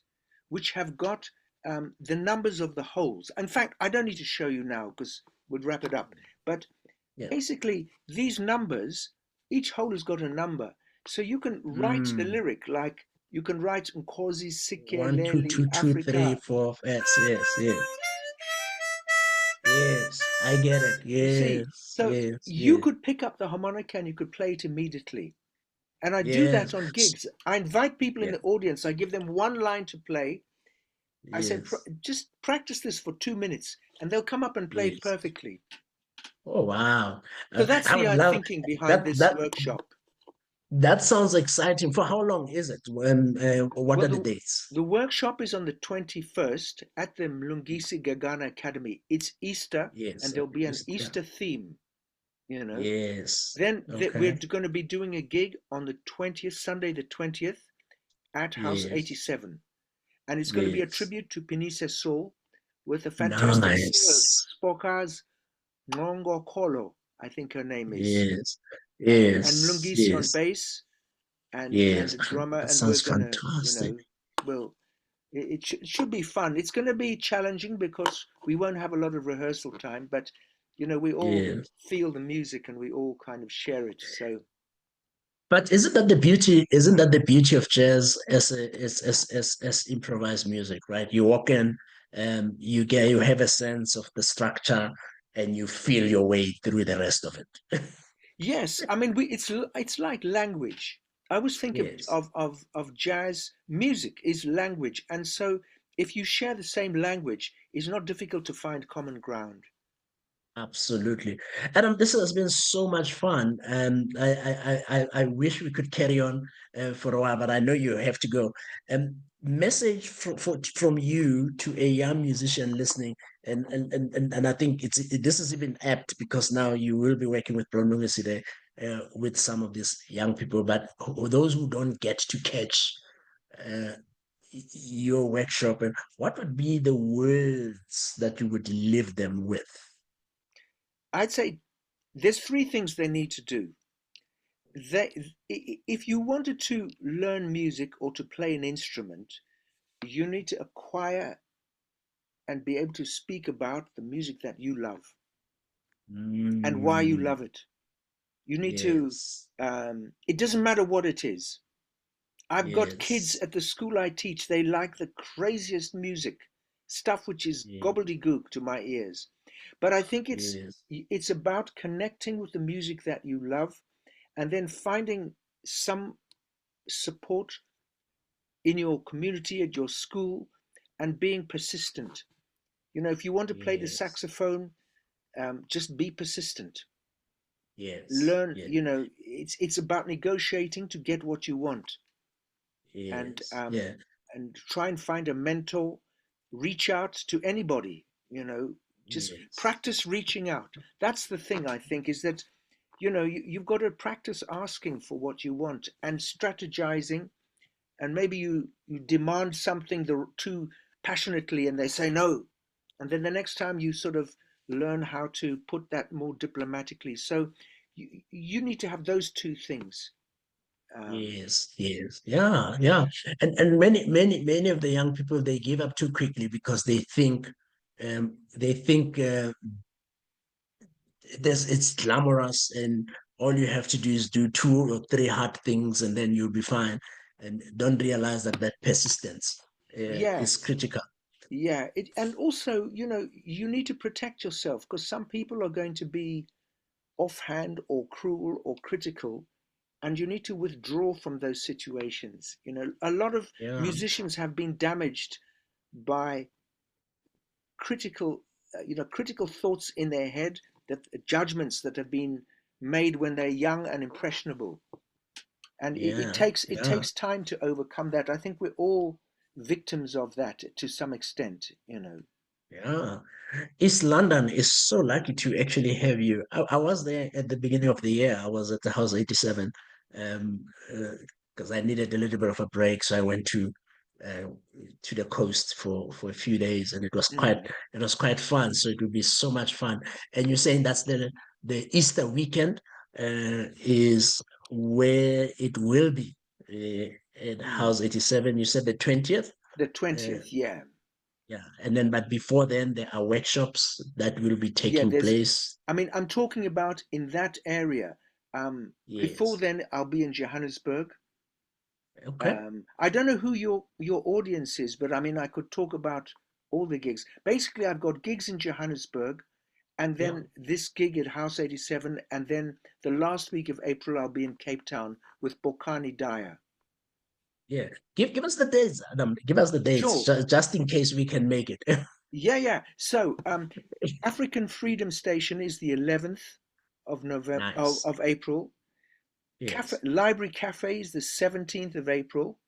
which have got the numbers of the holes. In fact, I don't need to show you now because we'd wrap it up. But Yeah. basically, these numbers, each hole has got a number, so you can write the lyric like you can write Nkosi Sike One, two, Leli two, two, three, Africa. 4, 5. Yes, yes, yes. I get it. You see, Yes, so yes, you yes, could pick up the harmonica and you could play it immediately. And I do that yes, on gigs. I invite people in yeah, the audience. I give them one line to play. I say, yes, just practice this for 2 minutes, and they'll come up and play it yes. perfectly. Oh wow. So that's I the would love thinking behind that. this workshop. That sounds exciting. For how long is it? What Well, are the dates? the workshop is on the 21st at the Mlungisi Gagana Academy. It's Easter, Yes, and there'll be an yeah. Easter theme, you know. Yes. Then we're Okay. going to be doing a gig on the 20th, Sunday the 20th, at House Yes. 87. And it's going to be a Yes. tribute to Pinise Soul with a fantastic singer, Nice. Spokas Ngongo Kolo, I think her name is, Yes. and Yes. Mlungisi on Yes. bass and Yes. the drummer, That and we're sounds gonna, fantastic. well, it should be fun. It's going to be challenging because we won't have a lot of rehearsal time, but we all Yes. feel the music and we all kind of share it. So But isn't that the beauty? Isn't that the beauty of jazz as improvised music, right? You walk in and you have a sense of the structure and you feel your way through the rest of it. yes, I mean it's like language. I always think of, Yes. of of of jazz music is language, and so if you share the same language, it's not difficult to find common ground. Absolutely. Adam, this has been so much fun. And I wish we could carry on for a while, but I know you have to go. Message from you to a young musician listening. And I think this is even apt because now you will be working with Blondunga today with some of these young people, but those who don't get to catch uh, your workshop, and what would be the words that you would leave them with? I'd say there's three things they need to do. If you wanted to learn music or to play an instrument, you need to acquire and be able to speak about the music that you love and why you Mm, love it. You need to, yes, it doesn't matter what it is. I've got kids yes, at the school I teach, they like the craziest music, stuff which is yes, gobbledygook to my ears. But I think yes, it's about connecting with the music that you love and then finding some support in your community, at your school, and being persistent. If you want to play the yes, saxophone, just be persistent. yes, Learn, yes, it's about negotiating to get what you want, and yes, um, yeah, and try and find a mentor. Reach out to anybody. Just yes, practice reaching out. That's the thing I think is that you've got to practice asking for what you want and strategizing. And maybe you demand something too passionately and they say no, and then the next time you sort of learn how to put that more diplomatically. So you need to have those two things. um, yes, yes, yeah, yeah. And many of the young people, they give up too quickly because they think it's glamorous and all you have to do is do 2 or 3 hard things and then you'll be fine, and don't realize that persistence yeah, is critical. yeah, and also you need to protect yourself because some people are going to be offhand or cruel or critical, and you need to withdraw from those situations. A lot of Yeah, musicians have been damaged by critical critical thoughts in their head, that judgments that have been made when they're young and impressionable, and it yeah, takes it yeah. takes time to overcome that. I think we're all victims of that to some extent. Yeah, East London is so lucky to actually have you. I was there at the beginning of the year. I was at the House 87 um, because I needed a little bit of a break. So I went uh, to the coast for a few days, and Mm. it was quite fun. So it would be so much fun. And you're saying that's the Easter weekend. is where it will be at House 87. You said the 20th? The 20th, yeah. Yeah. And then, but before then, there are workshops that will be Yeah, taking place. I mean, I'm talking about in that area. Before Yes. then, I'll be in Johannesburg. Okay. I don't know who your audience is, but I mean, I could talk about all the gigs. Basically, I've got gigs in Johannesburg, and Yeah. then this gig at House 87, and then the last week of April, I'll be in Cape Town with Bokani Dyer. Yeah. Give us the dates, Adam. Give us the dates, Sure. just in case we can make it. Yeah. So, African Freedom Station is the 11th of November Nice. of April. Yes. Library Cafe is the 17th of April.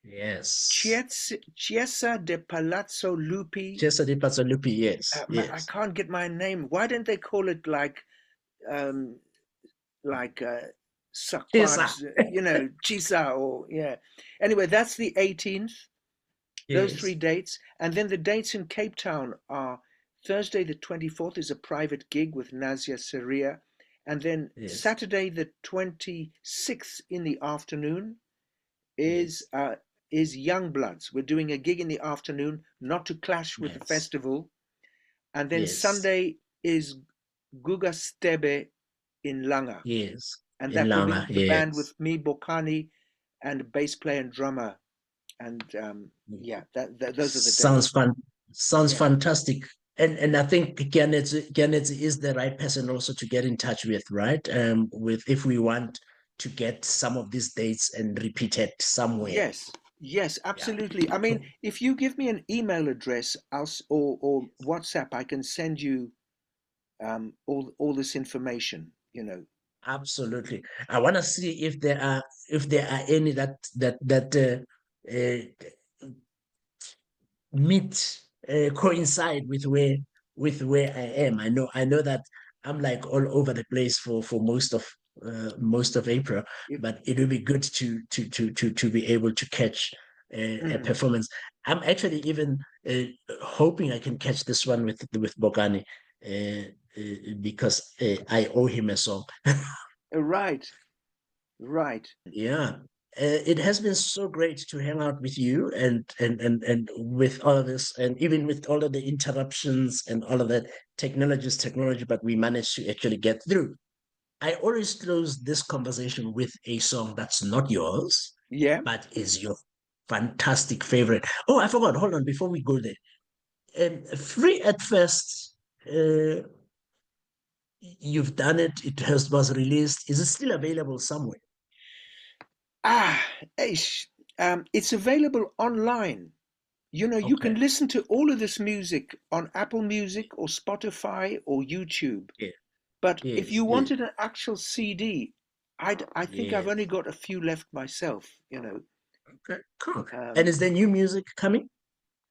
Yes. Chiesa de Palazzo Lupi. Chesa di Pazzolupi, yes. I Yes. can't get my name. Why don't they call it um, like Sakwat, Chesa. Chisa or yeah. Anyway, that's the 18th. Those three Yes. dates, and then the dates in Cape Town are Thursday the 24th is a private gig with Nazia Saria, and then Yes. Saturday the 26th in the afternoon is Yes. Young Bloods. We're doing a gig in the afternoon, not to clash with the Nice. festival, and then Yes. Sunday is Guga Stebe in Langa, Yes. and In that will be Langa, the band yes. with me, Bokani, and bass player and drummer, and yeah, those are the Sounds dates. fun. Sounds Yeah. fantastic. And I think Kenneth is the right person also to get in touch with, right? With if we want to get some of these dates and repeated somewhere. Yes, Yeah. absolutely. I mean, if you give me an email address, or WhatsApp, I can send you all this information. Absolutely. I want to see if there are any that meet coincide with where I am. I know that I'm like all over the place for most of April, If, but it would be good to be able to catch a mm, performance. I'm actually even hoping I can catch this one with Bogani because I owe him a song. right, right. Yeah. It has been so great to hang out with you and with all of this and even with all of the interruptions and all of that technology is technology, but we managed to actually get through. I always close this conversation with a song that's not yours, Yeah. but is your fantastic favorite. Oh, I forgot. Hold on, before we go there. Free at First, you've done it. Was released. Is it still available somewhere? Aish, it's available online. You can Okay. listen to all of this music on Apple Music or Spotify or YouTube. Yeah. But if Yes. you Yes. wanted an actual CD, I think I've Yes. only got a few left myself. Okay, cool. And Um, is there new music coming?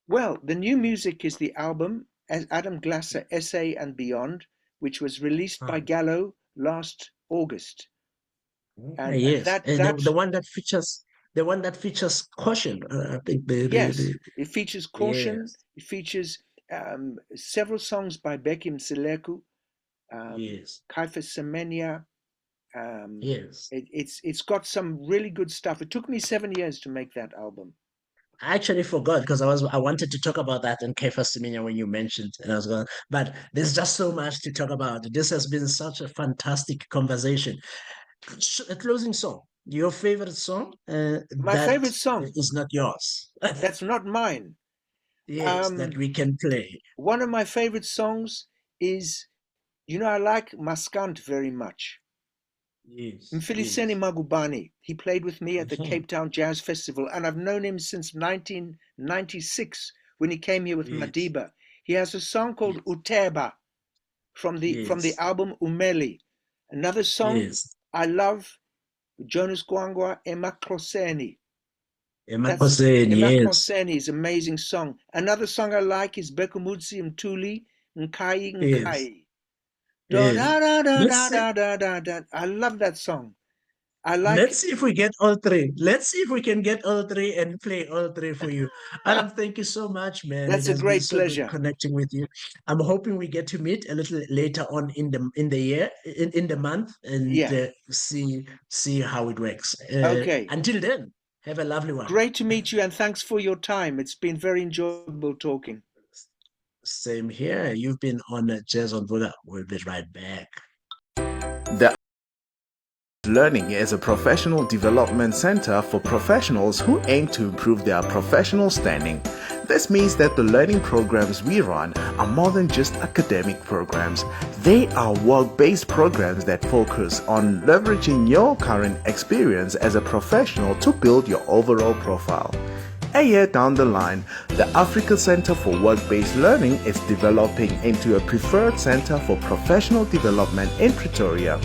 well, the new music is the album as Adam Glasser Essay and Beyond, which was released by Oh, Gallo last August. And yes. that And that the one that features caution. I think yes, the it features Caution. yes, It features several songs by Bekim Seleku, yes, Kaifa Semenya. Um, yes. it's got some really good stuff. It took me 7 years to make that album. I actually forgot because I wanted to talk about that in Kefa Siminya when you mentioned, and I was going, but there's just so much to talk about. This has been such a fantastic conversation. A closing song, your favorite song My that favorite song, is not yours. that's not mine. Yes, that Um, we can play. one of my favorite songs is, I like Maskant very much. Yes, Mfiliseni yes. Magubani. He played with me at the Mhm. Cape Town Jazz Festival, and I've known him since 1996 when he came here with Yes, Madiba. He has a song called yes, Uteba from the yes, album Umeli. Another song yes. I love, Jonas Gwangwa Emakroseni. That's Emakhoseni, yes, Emakroseni is an amazing song. Another song I like is Bekumutsi Mtuli Nkai yes, Nkai. Da yes. da da da Let's da say, da da da da. I love that song. I like. Let's see if we get all three. Let's see if we can get all three and play all three for you. Adam, thank you so much, man. That's It a has great been so good pleasure. connecting with you. I'm hoping we get to meet a little later on in the year, in the month, and Yeah. see how it works. Okay. Until then, have a lovely one. Great to meet you, and thanks for your time. It's been very enjoyable talking. Same here. You've been on Jazz on Vuka. We'll be right back. The Learning is a professional development center for professionals who aim to improve their professional standing. This means that the learning programs we run are more than just academic programs. They are work-based programs that focus on leveraging your current experience as a professional to build your overall profile. A year down the line, the Africa Center for Work-Based Learning is developing into a preferred center for professional development in Pretoria.